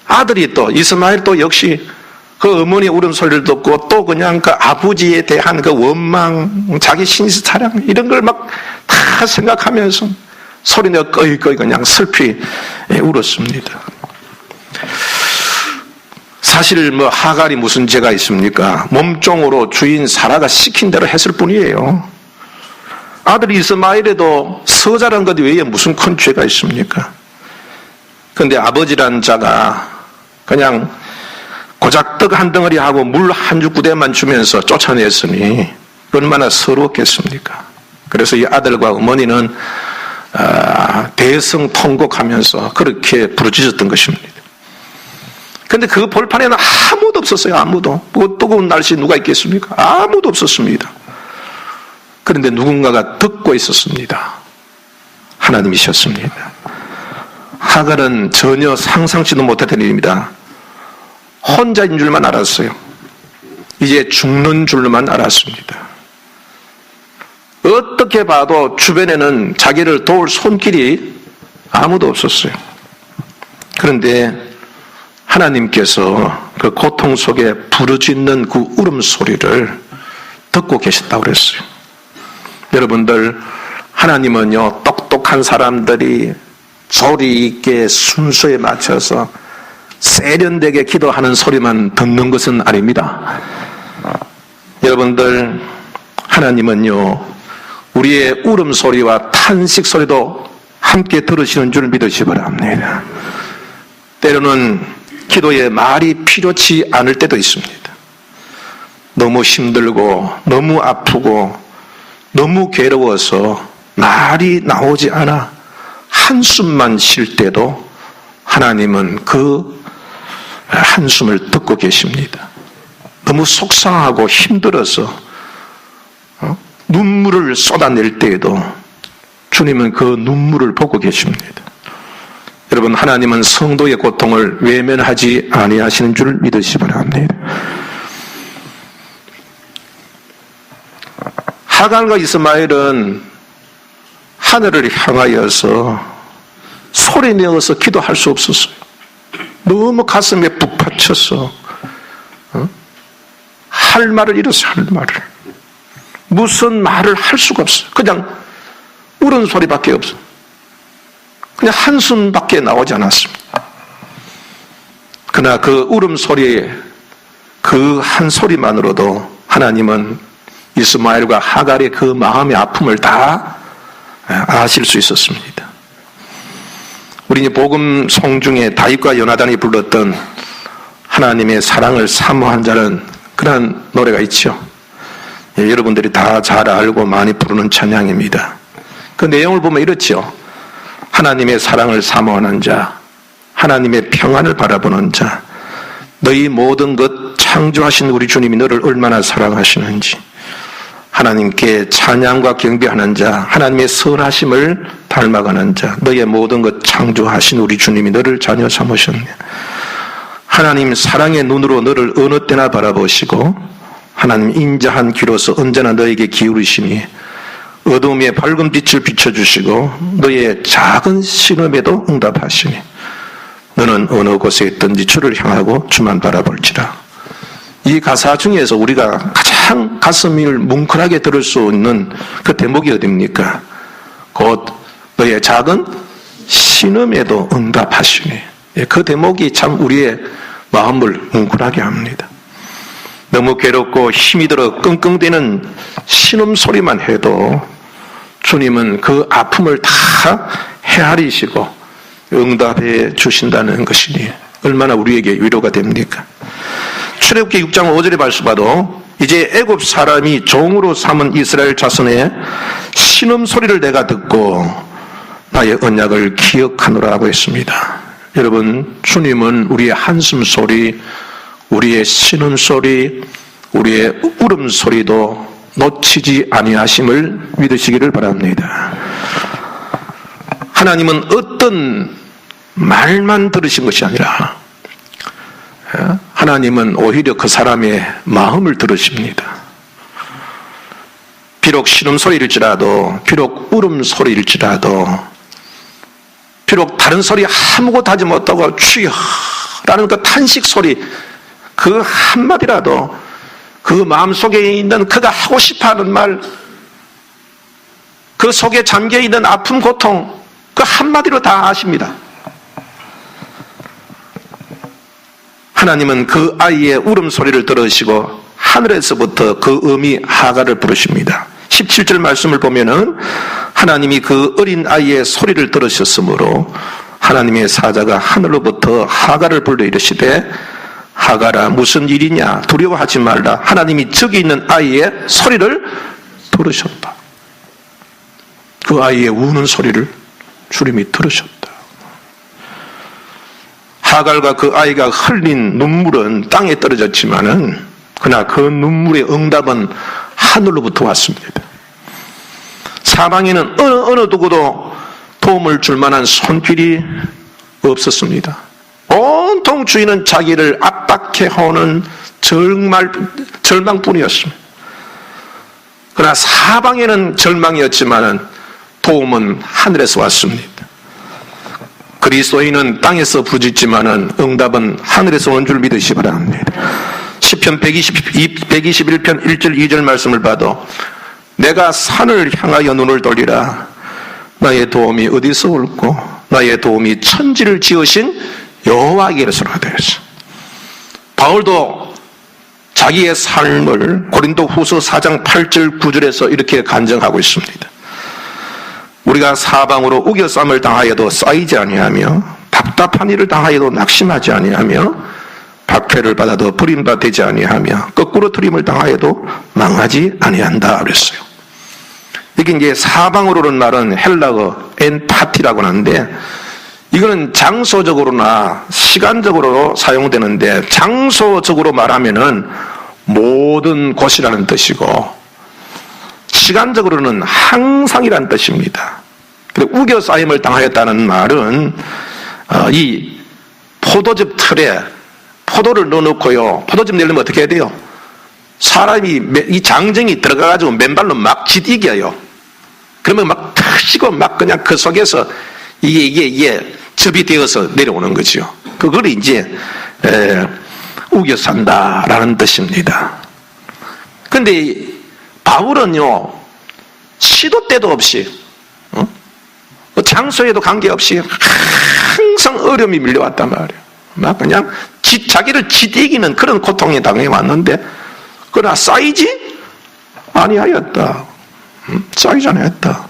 아들이 또 이스마엘 또 역시 그 어머니 울음소리를 듣고 또 그냥 그 아버지에 대한 그 원망, 자기 신사랑 이런 걸 막 다 생각하면서 소리내어 꺼이꺼이 그냥 슬피 울었습니다. 사실 뭐 하갈이 무슨 죄가 있습니까? 몸종으로 주인 사라가 시킨 대로 했을 뿐이에요. 아들 이스마엘에도 서자란 것 외에 무슨 큰 죄가 있습니까? 그런데 아버지란 자가 그냥 고작 떡 한 덩어리 하고 물 한 주구대만 주면서 쫓아냈으니 얼마나 서러웠겠습니까? 그래서 이 아들과 어머니는 대성통곡하면서 그렇게 부르짖었던 것입니다. 그런데 그 벌판에는 아무도 없었어요. 아무도. 뭐 뜨거운 날씨에 누가 있겠습니까? 아무도 없었습니다. 그런데 누군가가 듣고 있었습니다. 하나님이셨습니다. 하갈은 전혀 상상치도 못했던 일입니다. 혼자인 줄만 알았어요. 이제 죽는 줄만 알았습니다. 어떻게 봐도 주변에는 자기를 도울 손길이 아무도 없었어요. 그런데 하나님께서 그 고통 속에 부르짖는 그 울음소리를 듣고 계셨다고 그랬어요. 여러분들, 하나님은요, 똑똑한 사람들이 소리 있게 순서에 맞춰서 세련되게 기도하는 소리만 듣는 것은 아닙니다. 여러분들, 하나님은요, 우리의 울음소리와 탄식소리도 함께 들으시는 줄 믿으시기 바랍니다. 때로는 기도에 말이 필요치 않을 때도 있습니다. 너무 힘들고 너무 아프고 너무 괴로워서 말이 나오지 않아 한숨만 쉴 때도 하나님은 그 한숨을 듣고 계십니다. 너무 속상하고 힘들어서 눈물을 쏟아낼 때에도 주님은 그 눈물을 보고 계십니다. 여러분, 하나님은 성도의 고통을 외면하지 아니하시는 줄 믿으시기 바랍니다. 하갈과 이스마엘은 하늘을 향하여서 소리내어서 기도할 수 없었어요. 너무 가슴에 푹 받쳐서 할 말을 잃어서 할 말을 무슨 말을 할 수가 없어. 그냥 울은 소리밖에 없어. 그냥 한숨밖에 나오지 않았습니다. 그러나 그 울음소리에 그 한 소리만으로도 하나님은 이스마엘과 하갈의 그 마음의 아픔을 다 아실 수 있었습니다. 우리 복음 송 중에 다윗과 요나단이 불렀던 하나님의 사랑을 사모한 자는 그런 노래가 있죠. 여러분들이 다 잘 알고 많이 부르는 찬양입니다. 그 내용을 보면 이렇죠. 하나님의 사랑을 사모하는 자, 하나님의 평안을 바라보는 자, 너희 모든 것 창조하신 우리 주님이 너를 얼마나 사랑하시는지, 하나님께 찬양과 경배하는 자, 하나님의 선하심을 닮아가는 자, 너의 모든 것 창조하신 우리 주님이 너를 자녀 삼으셨네. 하나님 사랑의 눈으로 너를 어느 때나 바라보시고 하나님 인자한 귀로서 언제나 너에게 기울이시니 어둠에 밝은 빛을 비춰주시고 너의 작은 신음에도 응답하시니 너는 어느 곳에 있든지 주를 향하고 주만 바라볼지라. 이 가사 중에서 우리가 가장 가슴을 뭉클하게 들을 수 있는 그 대목이 어디입니까? 곧 너의 작은 신음에도 응답하시니. 그 대목이 참 우리의 마음을 뭉클하게 합니다. 너무 괴롭고 힘이 들어 끙끙대는 신음소리만 해도 주님은 그 아픔을 다 헤아리시고 응답해 주신다는 것이니 얼마나 우리에게 위로가 됩니까? 출애굽기 6장 5절의 말씀 봐도 이제 애굽 사람이 종으로 삼은 이스라엘 자손의 신음소리를 내가 듣고 나의 언약을 기억하노라 하고 있습니다. 여러분, 주님은 우리의 한숨소리, 우리의 신음소리, 우리의 울음소리도 놓치지 아니하심을 믿으시기를 바랍니다. 하나님은 어떤 말만 들으신 것이 아니라 하나님은 오히려 그 사람의 마음을 들으십니다. 비록 신음소리일지라도, 비록 울음소리일지라도, 비록 다른 소리 아무것도 하지 못하고 주여 라는 그 탄식소리, 그 한마디라도 그 마음속에 있는 그가 하고 싶어하는 말, 그 속에 잠겨있는 아픔, 고통, 그 한마디로 다 아십니다. 하나님은 그 아이의 울음소리를 들으시고 하늘에서부터 그 어미 하갈을 부르십니다. 17절 말씀을 보면은 하나님이 그 어린 아이의 소리를 들으셨으므로 하나님의 사자가 하늘로부터 하갈을 불러 이르시되 하갈아 무슨 일이냐 두려워하지 말라. 하나님이 저기 있는 아이의 소리를 들으셨다. 그 아이의 우는 소리를 주님이 들으셨다. 하갈과 그 아이가 흘린 눈물은 땅에 떨어졌지만은 그러나 그 눈물의 응답은 하늘로부터 왔습니다. 사방에는 어느 누구도 도움을 줄 만한 손길이 없었습니다. 온통 주인은 자기를 압박해오는 절망뿐이었습니다. 그러나 사방에는 절망이었지만은 도움은 하늘에서 왔습니다. 그리스도인은 땅에서 부짖지만은 응답은 하늘에서 온 줄 믿으시 바랍니다. 시편 121편 1절 2절 말씀을 봐도 내가 산을 향하여 눈을 돌리라. 나의 도움이 어디서 올고 나의 도움이 천지를 지으신 여호와에게로서라 되어 있어. 바울도 자기의 삶을 고린도 후서 4장 8절 9절에서 이렇게 간증하고 있습니다. 우리가 사방으로 우겨쌈을 당하여도 쌓이지 아니하며 답답한 일을 당하여도 낙심하지 아니하며 박해를 받아도 버림받지 아니하며 거꾸로 트림을 당하여도 망하지 아니한다 그랬어요. 이게 이제 사방으로는 말은 헬라어 엔파티라고 하는데 이거는 장소적으로나 시간적으로 사용되는데 장소적으로 말하면은 모든 곳이라는 뜻이고 시간적으로는 항상이라는 뜻입니다. 우겨 쌓임을 당하였다는 말은 이 포도즙 틀에 포도를 넣어놓고요. 포도즙 내려면 어떻게 해야 돼요? 사람이 이 장정이 들어가가지고 맨발로 막 짓이겨요. 그러면 막 터지고 막 그냥 그 속에서 이게 즙이 되어서 내려오는 거죠. 그걸 이제 우겨 산다라는 뜻입니다. 근데 바울은요, 시도 때도 없이, 장소에도 관계없이 항상 어려움이 밀려왔단 말이에요. 막 그냥 자기를 지대기는 그런 고통에 당해 왔는데, 그러나 쌓이지 아니하였다. 쌓이지 아니하였다.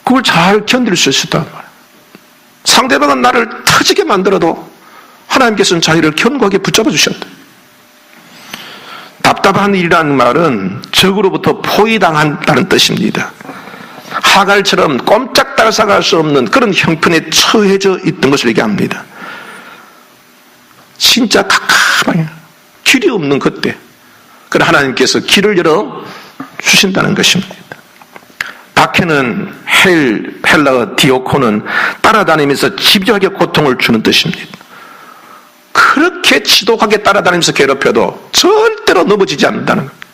그걸 잘 견딜 수 있었단 말이에요. 상대방은 나를 터지게 만들어도 하나님께서는 자기를 견고하게 붙잡아 주셨다. 답답한 일이라는 말은 적으로부터 포위당한다는 뜻입니다. 하갈처럼 꼼짝달싹할 수 없는 그런 형편에 처해져 있던 것을 얘기합니다. 진짜 캄캄하게 길이 없는 그때, 그러나 하나님께서 길을 열어 주신다는 것입니다. 박해는 헬라어 디오코는 따라다니면서 집요하게 고통을 주는 뜻입니다. 그렇게 지독하게 따라다니면서 괴롭혀도 절대로 넘어지지 않는다는 겁니다.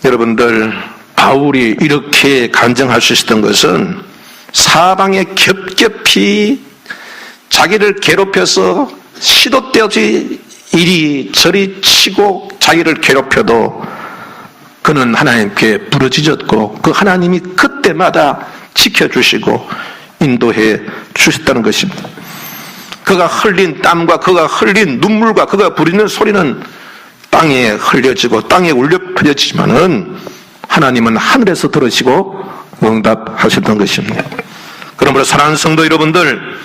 여러분들, 바울이 이렇게 간증할 수 있었던 것은 사방에 겹겹이 자기를 괴롭혀서 시도 때 없이 이리저리 치고 자기를 괴롭혀도 그는 하나님께 부르짖었고 그 하나님이 그때마다 지켜주시고 인도해 주셨다는 것입니다. 그가 흘린 땀과 그가 흘린 눈물과 그가 부리는 소리는 땅에 흘려지고 땅에 울려 퍼져지지만은 하나님은 하늘에서 들으시고 응답하셨던 것입니다. 그러므로 사랑하는 성도 여러분들,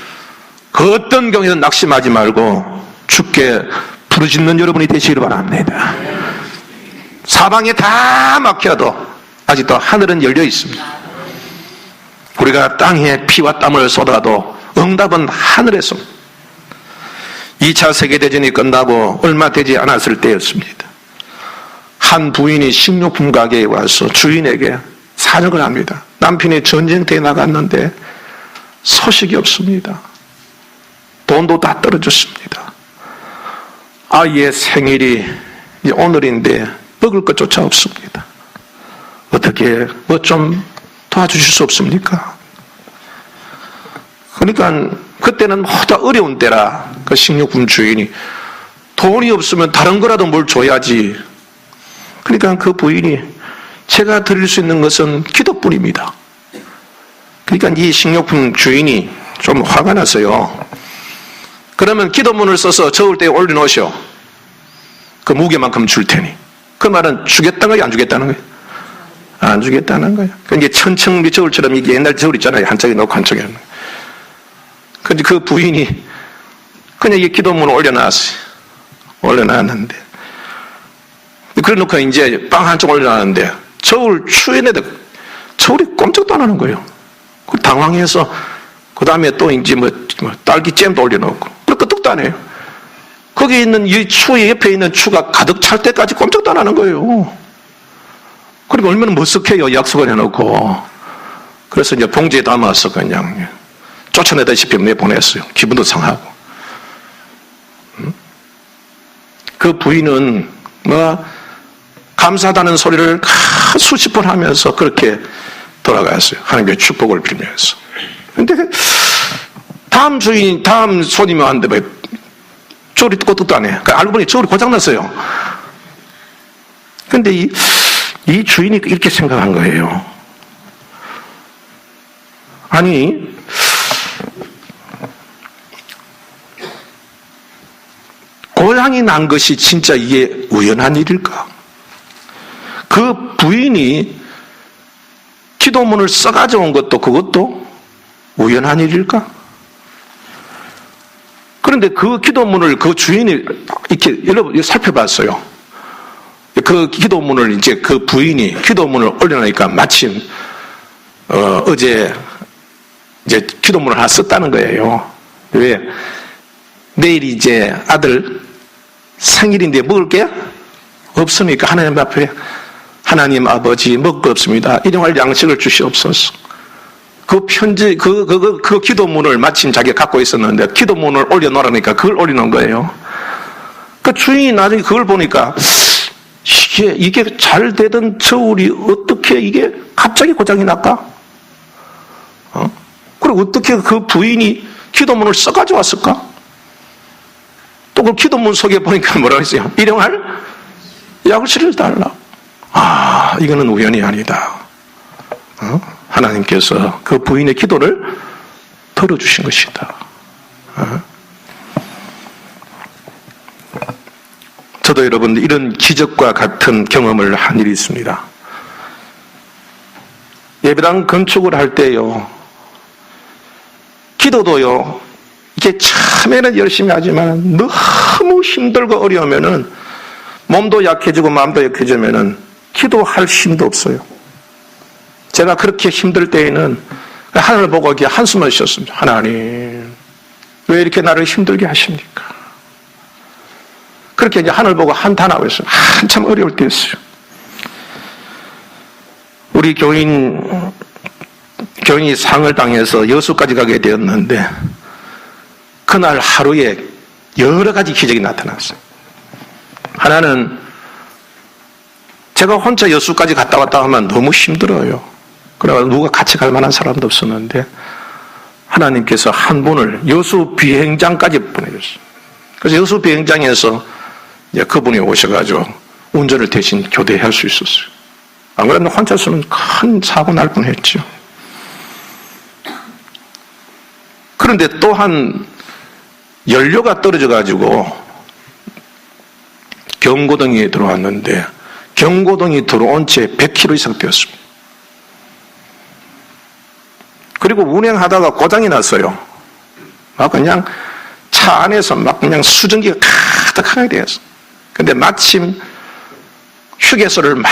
그 어떤 경우에도 낙심하지 말고 주께 부르짖는 여러분이 되시기를 바랍니다. 사방에 다 막혀도 아직도 하늘은 열려 있습니다. 우리가 땅에 피와 땀을 쏟아도 응답은 하늘에서. 2차 세계대전이 끝나고 얼마 되지 않았을 때였습니다. 한 부인이 식료품 가게에 와서 주인에게 사정을 합니다. 남편이 전쟁터에 나갔는데 소식이 없습니다. 돈도 다 떨어졌습니다. 아이의 생일이 오늘인데 먹을 것조차 없습니다. 어떻게 뭐 좀 도와주실 수 없습니까? 그러니까 그때는 모두 어려운 때라 그 식료품 주인이 돈이 없으면 다른 거라도 뭘 줘야지. 그러니까 그 부인이 제가 드릴 수 있는 것은 기도뿐입니다. 그러니까 이 식료품 주인이 좀 화가 났어요. 그러면 기도문을 써서 저울 때에 올려놓으시오. 그 무게만큼 줄 테니. 그 말은 주겠다는 거예요, 안 주겠다는 거예요? 안 주겠다는 거예요. 이게 천층 저울처럼 이게 옛날 저울 있잖아요. 한쪽에 놓고 한쪽에 놓고. 근데 그 부인이 그냥 이 기도문을 올려놨어요. 올려놨는데. 그래 놓고 이제 빵 한쪽 올려놨는데 저울 추위에도 저울이 꼼짝도 안 하는 거예요. 당황해서 그 다음에 또 이제 뭐 딸기잼도 올려놓고 끄떡도 안 해요. 거기 있는 이 추 옆에 있는 추가 가득 찰 때까지 꼼짝도 안 하는 거예요. 그리고 얼마나 머쓱해요. 약속을 해놓고. 그래서 이제 봉지에 담아서 그냥 쫓아내다시피 내보냈어요. 기분도 상하고. 그 부인은 뭐 감사하다는 소리를 수십 번 하면서 그렇게 돌아갔어요. 하나님의 축복을 빌면서. 근데 다음 손님이 왔는데 왜 저울이 끄떡도 안 해. 알고 보니 저울이 고장났어요. 근데 이 주인이 이렇게 생각한 거예요. 아니, 고향이 난 것이 진짜 이게 우연한 일일까? 그 부인이 기도문을 써가져온 것도 그것도 우연한 일일까? 그런데 그 기도문을 그 주인이 이렇게 여러분 살펴봤어요. 그 기도문을 이제 그 부인이 기도문을 올려놓으니까 마침 어제 이제 기도문을 하나 썼다는 거예요. 왜? 내일 이제 아들 생일인데 먹을 게 없으니까 하나님 앞에 하나님 아버지 먹을 거 없습니다. 일용할 양식을 주시옵소서. 그 편지, 그 기도문을 마침 자기가 갖고 있었는데 기도문을 올려놓으라니까 그걸 올려놓은 거예요. 그 주인이 나중에 그걸 보니까 이게 잘 되던 저울이 어떻게 이게 갑자기 고장이 날까? 그리고 어떻게 그 부인이 기도문을 써가지고 왔을까? 또 그 기도문 속에 보니까 뭐라고 했어요? 일용할 약을실을 달라. 아, 이거는 우연이 아니다. 하나님께서 그 부인의 기도를 들어주신 것이다. 저도 여러분 이런 기적과 같은 경험을 한 일이 있습니다. 예배당 건축을 할 때요, 기도도요, 이게 처음에는 열심히 하지만 너무 힘들고 어려우면은 몸도 약해지고 마음도 약해지면은 기도할 힘도 없어요. 제가 그렇게 힘들 때에는 하늘을 보고 이렇게 한숨을 쉬었습니다. 하나님, 왜 이렇게 나를 힘들게 하십니까? 그렇게 이제 하늘 보고 한탄하고 있어요. 한참 어려울 때였어요. 우리 교인이 상을 당해서 여수까지 가게 되었는데, 그날 하루에 여러 가지 기적이 나타났어요. 하나는 제가 혼자 여수까지 갔다 왔다 하면 너무 힘들어요. 그래서 누가 같이 갈 만한 사람도 없었는데 하나님께서 한 분을 여수 비행장까지 보내줬어요. 그래서 여수 비행장에서 그분이 오셔가지고 운전을 대신 교대할 수 있었어요. 안 그러면 혼자서는 큰 사고 날 뻔했죠. 그런데 또한 연료가 떨어져가지고 경고등이 들어왔는데 경고등이 들어온 채 100km 이상 되었습니다. 그리고 운행하다가 고장이 났어요. 막 그냥 차 안에서 막 그냥 수증기가 가득하게 되었어요. 근데 마침 휴게소를 막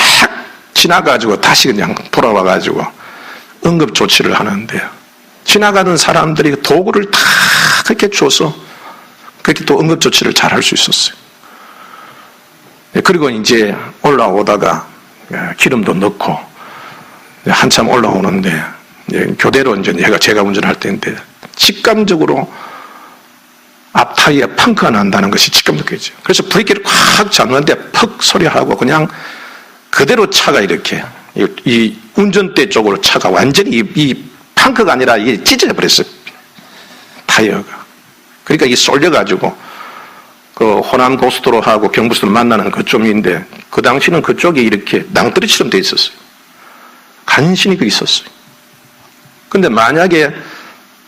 지나가지고 다시 그냥 돌아와가지고 응급 조치를 하는데, 지나가던 사람들이 도구를 다 그렇게 줘서 그렇게 또 응급 조치를 잘 할 수 있었어요. 그리고 이제 올라오다가 기름도 넣고 한참 올라오는데, 교대로 이제 제가 운전할 때인데 직감적으로 앞 타이어에 펑크가 난다는 것이 직감 느껴져요. 그래서 브레이크를 꽉 잡는데 퍽 소리하고 그냥 그대로 차가 이렇게 이 운전대 쪽으로 차가 완전히 이 펑크가 아니라 이게 찢어져 버렸어요. 타이어가. 그러니까 이게 쏠려가지고 그 호남 고속도로하고 경부선을 만나는 그쪽인데, 그 당시는 그쪽이 이렇게 낭떠러지처럼 돼 있었어요. 간신히 그 있었어요. 근데 만약에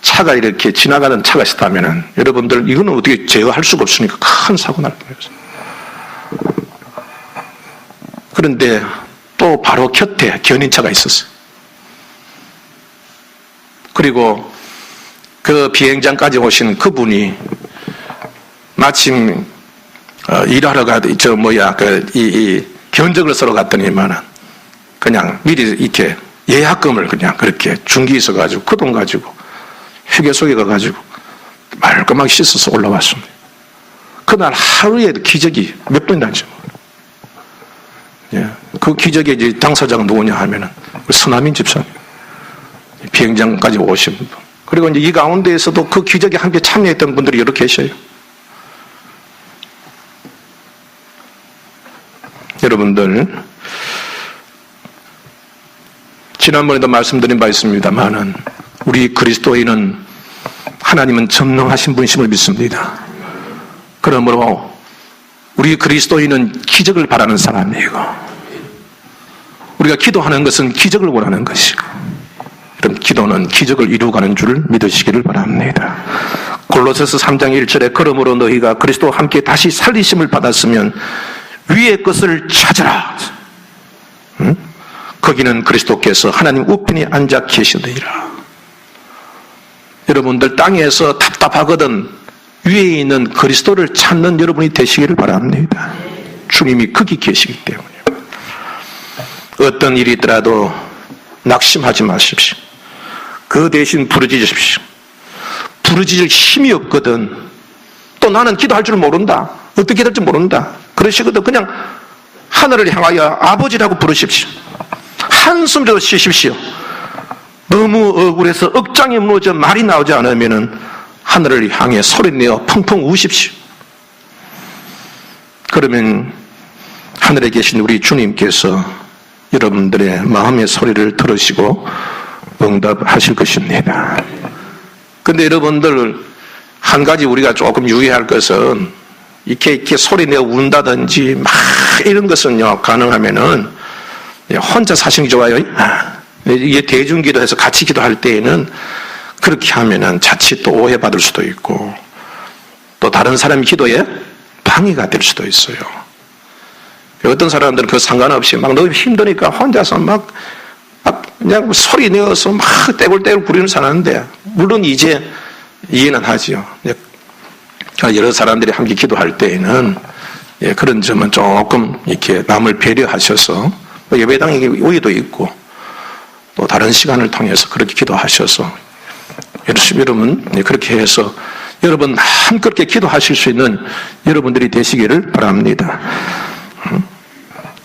차가 이렇게 지나가는 차가 있었다면은 여러분들 이거는 어떻게 제어할 수가 없으니까 큰 사고 날 뻔했어요. 그런데 또 바로 곁에 견인차가 있었어요. 그리고 그 비행장까지 오신 그분이 마침 일하러 견적을 쓰러 갔더니만은 그냥 미리 이렇게 예약금을 그냥 그렇게 준 게 있어가지고 그 돈 가지고 휴게소에 가가지고 말끔하게 씻어서 올라왔습니다. 그날 하루에 기적이 몇 번이나 하죠. 그 기적의 이제 당사자가 누구냐 하면은 서남인 집사님, 비행장까지 오신 분. 그리고 이제 이 가운데에서도 그 기적에 함께 참여했던 분들이 여러 계셔요. 여러분들, 지난번에도 말씀드린 바 있습니다만은 우리 그리스도인은 하나님은 전능하신 분이심을 믿습니다. 그러므로 우리 그리스도인은 기적을 바라는 사람이고, 우리가 기도하는 것은 기적을 원하는 것이고, 그럼 기도는 기적을 이루어가는 줄을 믿으시기를 바랍니다. 골로새서 3장 1절에 그러므로 너희가 그리스도와 함께 다시 살리심을 받았으면 위의 것을 찾아라. 거기는 그리스도께서 하나님 우편에 앉아 계시더이라. 여러분들 땅에서 답답하거든 위에 있는 그리스도를 찾는 여러분이 되시기를 바랍니다. 주님이 거기 계시기 때문에. 어떤 일이 있더라도 낙심하지 마십시오. 그 대신 부르짖으십시오. 부르짖을 힘이 없거든. 또 나는 기도할 줄 모른다. 어떻게 될지 모른다. 그러시거든. 그냥 하늘을 향하여 아버지라고 부르십시오. 한숨이라도 쉬십시오. 너무 억울해서 억장이 무너져 말이 나오지 않으면은 하늘을 향해 소리내어 펑펑 우십시오. 그러면 하늘에 계신 우리 주님께서 여러분들의 마음의 소리를 들으시고 응답하실 것입니다. 근데 여러분들, 한 가지 우리가 조금 유의할 것은, 이렇게 소리 내어 운다든지, 막 이런 것은요, 가능하면은, 혼자 사시는 게 좋아요. 이게 대중기도해서 같이 기도할 때에는, 그렇게 하면은 자칫 또 오해받을 수도 있고, 또 다른 사람 기도에 방해가 될 수도 있어요. 어떤 사람들은 그 상관없이 막 너무 힘드니까 혼자서 막 그냥 소리 내어서 막 떼굴떼굴 부리는 사람인데, 물론 이제 이해는 하죠. 여러 사람들이 함께 기도할 때에는 그런 점은 조금 이렇게 남을 배려하셔서, 예배당에 우리도 있고 또 다른 시간을 통해서 그렇게 기도하셔서 여러분 그렇게 해서 여러분 함께 기도하실 수 있는 여러분들이 되시기를 바랍니다.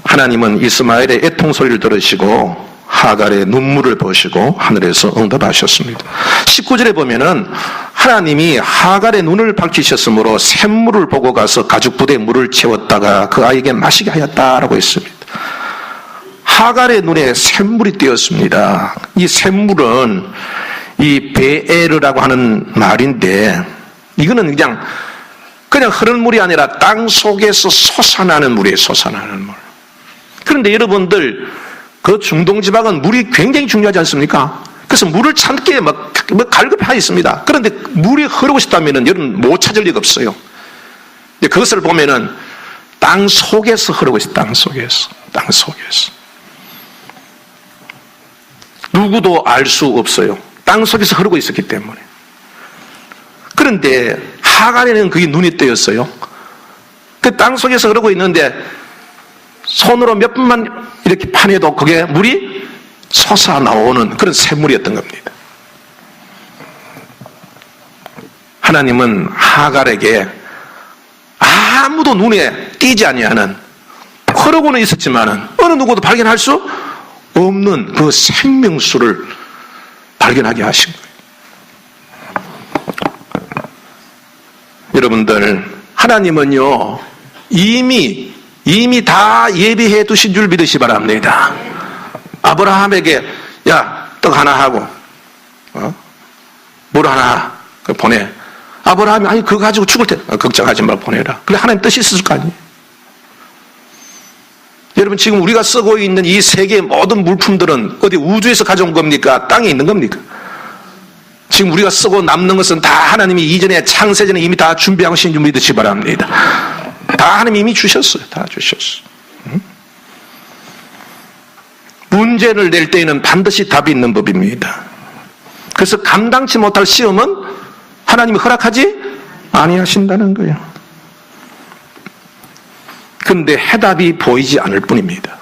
하나님은 이스마엘의 애통소리를 들으시고 하갈의 눈물을 보시고 하늘에서 응답하셨습니다. 19절에 보면은 하나님이 하갈의 눈을 밝히셨으므로 샘물을 보고 가서 가죽 부대에 물을 채웠다가 그 아이에게 마시게 하였다라고 했습니다. 하갈의 눈에 샘물이 띄었습니다. 이 샘물은 이 베에르라고 하는 말인데, 이거는 그냥 흐르는 물이 아니라 땅 속에서 솟아나는 물이에요. 솟아나는 물. 그런데 여러분들, 그 중동 지방은 물이 굉장히 중요하지 않습니까? 그래서 물을 찾기에 갈급해 있습니다. 그런데 물이 흐르고 싶다면은 여러분 못 찾을 리가 없어요. 그것을 보면은 땅 속에서 흐르고 있어요. 땅 속에서. 누구도 알 수 없어요. 땅 속에서 흐르고 있었기 때문에. 그런데 하갈에는 그게 눈이 뜨였어요. 그 땅 속에서 흐르고 있는데 손으로 몇 번만 이렇게 파내도 그게 물이 솟아나오는 그런 샘물이었던 겁니다. 하나님은 하갈에게 아무도 눈에 띄지 아니하는, 흐르고는 있었지만은 어느 누구도 발견할 수 없는 그 생명수를 발견하게 하신 거예요. 여러분들, 하나님은요 이미 다 예비해 두신 줄 믿으시 바랍니다. 아브라함에게 떡 하나 하고 물 하나 보내. 아브라함이 아니 그거 가지고 죽을 때 걱정하지 말고 보내라. 그래 하나님 뜻이 있을 거 아니에요. 여러분, 지금 우리가 쓰고 있는 이 세계의 모든 물품들은 어디 우주에서 가져온 겁니까? 땅에 있는 겁니까? 지금 우리가 쓰고 남는 것은 다 하나님이 이전에 창세전에 이미 다 준비하신 줄 믿으시기 바랍니다. 다 하나님이 이미 주셨어요. 다 주셨어요. 문제를 낼 때에는 반드시 답이 있는 법입니다. 그래서 감당치 못할 시험은 하나님이 허락하지 아니하신다는 거예요. 그런데 해답이 보이지 않을 뿐입니다.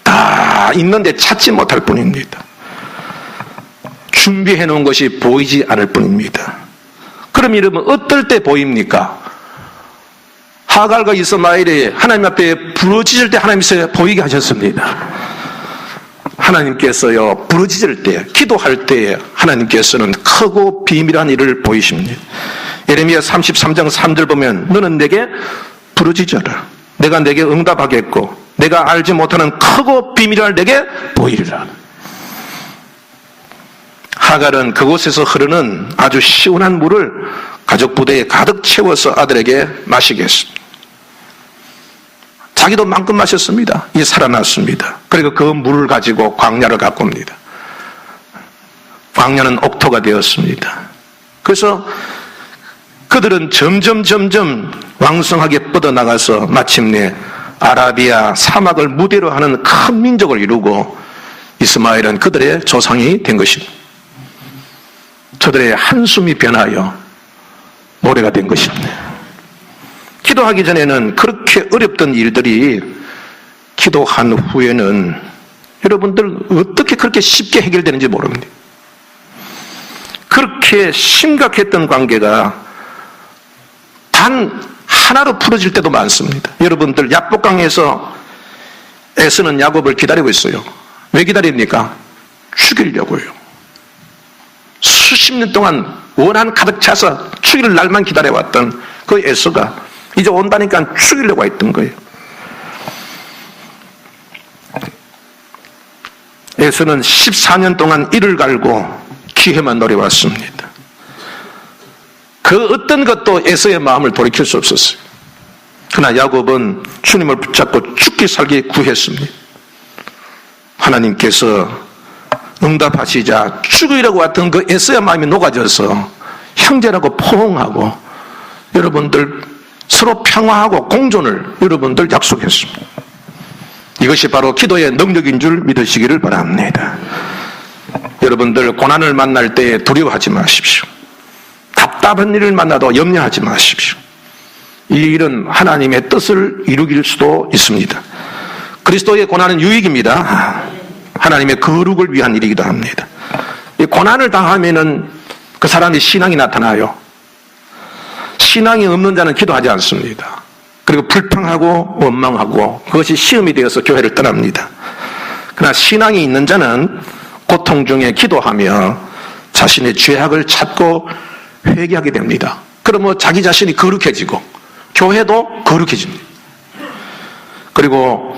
다 있는데 찾지 못할 뿐입니다. 준비해 놓은 것이 보이지 않을 뿐입니다. 그럼 여러분 어떨 때 보입니까? 하갈과 이스마엘이 하나님 앞에 부르짖을 때 하나님께서 보이게 하셨습니다. 하나님께서요 부르짖을 때, 기도할 때 하나님께서는 크고 비밀한 일을 보이십니다. 예레미야 33장 3절 보면 너는 내게 부르짖어라. 내가 내게 응답하겠고 내가 알지 못하는 크고 비밀을 내게 보이리라. 하갈은 그곳에서 흐르는 아주 시원한 물을 가죽 부대에 가득 채워서 아들에게 마시게 했습니다. 자기도 만큼 마셨습니다. 이제 살아났습니다. 그리고 그 물을 가지고 광야를 갖고 옵니다. 광야는 옥토가 되었습니다. 그래서 그들은 점점 왕성하게 뻗어나가서 마침내 아라비아 사막을 무대로 하는 큰 민족을 이루고 이스마엘은 그들의 조상이 된 것입니다. 저들의 한숨이 변하여 노래가 된 것입니다. 기도하기 전에는 그렇게 어렵던 일들이 기도한 후에는 여러분들 어떻게 그렇게 쉽게 해결되는지 모릅니다. 그렇게 심각했던 관계가 단 하나로 풀어질 때도 많습니다. 여러분들 야복강에서 에서는 야곱을 기다리고 있어요. 왜 기다립니까? 죽이려고요. 수십 년 동안 원한 가득 차서 죽일 날만 기다려왔던 그 에서가 이제 온다니까 죽이려고 했던 거예요. 에서는 14년 동안 이를 갈고 기회만 노려왔습니다. 그 어떤 것도 에서의 마음을 돌이킬 수 없었어요. 그러나 야곱은 주님을 붙잡고 죽기 살기 구했습니다. 하나님께서 응답하시자 죽으려고 왔던 그 에서의 마음이 녹아져서 형제라고 포옹하고 여러분들 서로 평화하고 공존을 여러분들 약속했습니다. 이것이 바로 기도의 능력인 줄 믿으시기를 바랍니다. 여러분들 고난을 만날 때 두려워하지 마십시오. 답답한 일을 만나도 염려하지 마십시오. 이 일은 하나님의 뜻을 이루길 수도 있습니다. 그리스도의 고난은 유익입니다. 하나님의 거룩을 위한 일이기도 합니다. 이 고난을 당하면은 그 사람의 신앙이 나타나요. 신앙이 없는 자는 기도하지 않습니다. 그리고 불평하고 원망하고 그것이 시험이 되어서 교회를 떠납니다. 그러나 신앙이 있는 자는 고통 중에 기도하며 자신의 죄악을 찾고 회개하게 됩니다. 그러면 자기 자신이 거룩해지고 교회도 거룩해집니다. 그리고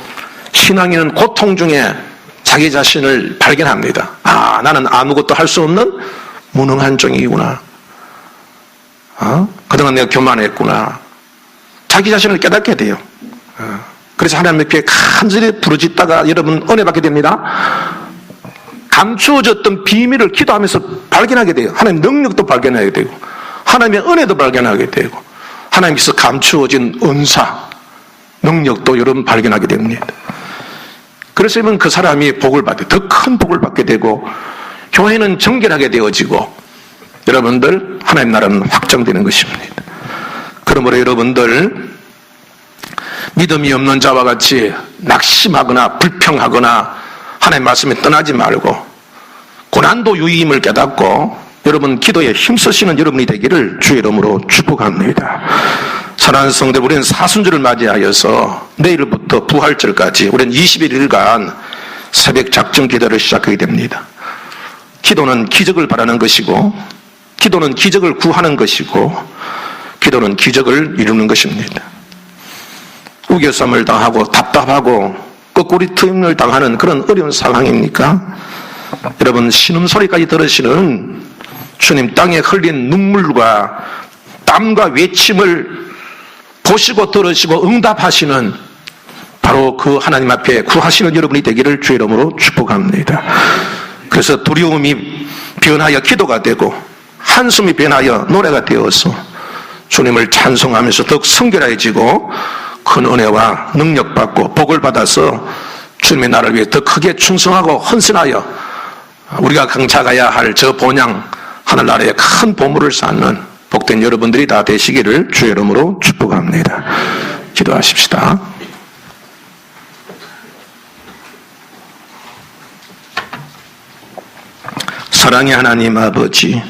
신앙인은 고통 중에 자기 자신을 발견합니다. 아, 나는 아무것도 할 수 없는 무능한 종이구나. 그동안 내가 교만했구나. 자기 자신을 깨닫게 돼요. 그래서 하나님 앞에 간절히 부르짖다가 여러분 은혜 받게 됩니다. 감추어졌던 비밀을 기도하면서 발견하게 돼요. 하나님 능력도 발견하게 되고 하나님의 은혜도 발견하게 되고 하나님께서 감추어진 은사, 능력도 여러분 발견하게 됩니다. 그래서 그 사람이 복을 받게, 더 큰 복을 받게 되고 교회는 정결하게 되어지고 여러분들 하나님 나라는 확장되는 것입니다. 그러므로 여러분들 믿음이 없는 자와 같이 낙심하거나 불평하거나 하나님 말씀에 떠나지 말고 고난도 유익임을 깨닫고 여러분 기도에 힘쓰시는 여러분이 되기를 주의 이름으로 축복합니다. 사랑하는 성도, 우리는 사순절을 맞이하여서 내일부터 부활절까지 우리는 21일간 새벽 작정 기도를 시작하게 됩니다. 기도는 기적을 바라는 것이고 기도는 기적을 구하는 것이고 기도는 기적을 이루는 것입니다. 우겨쌈을 당하고 답답하고 거꾸리 트임을 당하는 그런 어려운 상황입니까? 여러분 신음소리까지 들으시는 주님 땅에 흘린 눈물과 땀과 외침을 보시고 들으시고 응답하시는 바로 그 하나님 앞에 구하시는 여러분이 되기를 주의 이름으로 축복합니다. 그래서 두려움이 변하여 기도가 되고 한숨이 변하여 노래가 되어서 주님을 찬송하면서 더욱 성결해지고 큰 은혜와 능력받고 복을 받아서 주님의 나라를 위해 더 크게 충성하고 헌신하여 우리가 강차가야 할 저 본향 하늘나라에 큰 보물을 쌓는 복된 여러분들이 다 되시기를 주의 이름으로 축복합니다. 기도하십시다. 사랑의 하나님 아버지,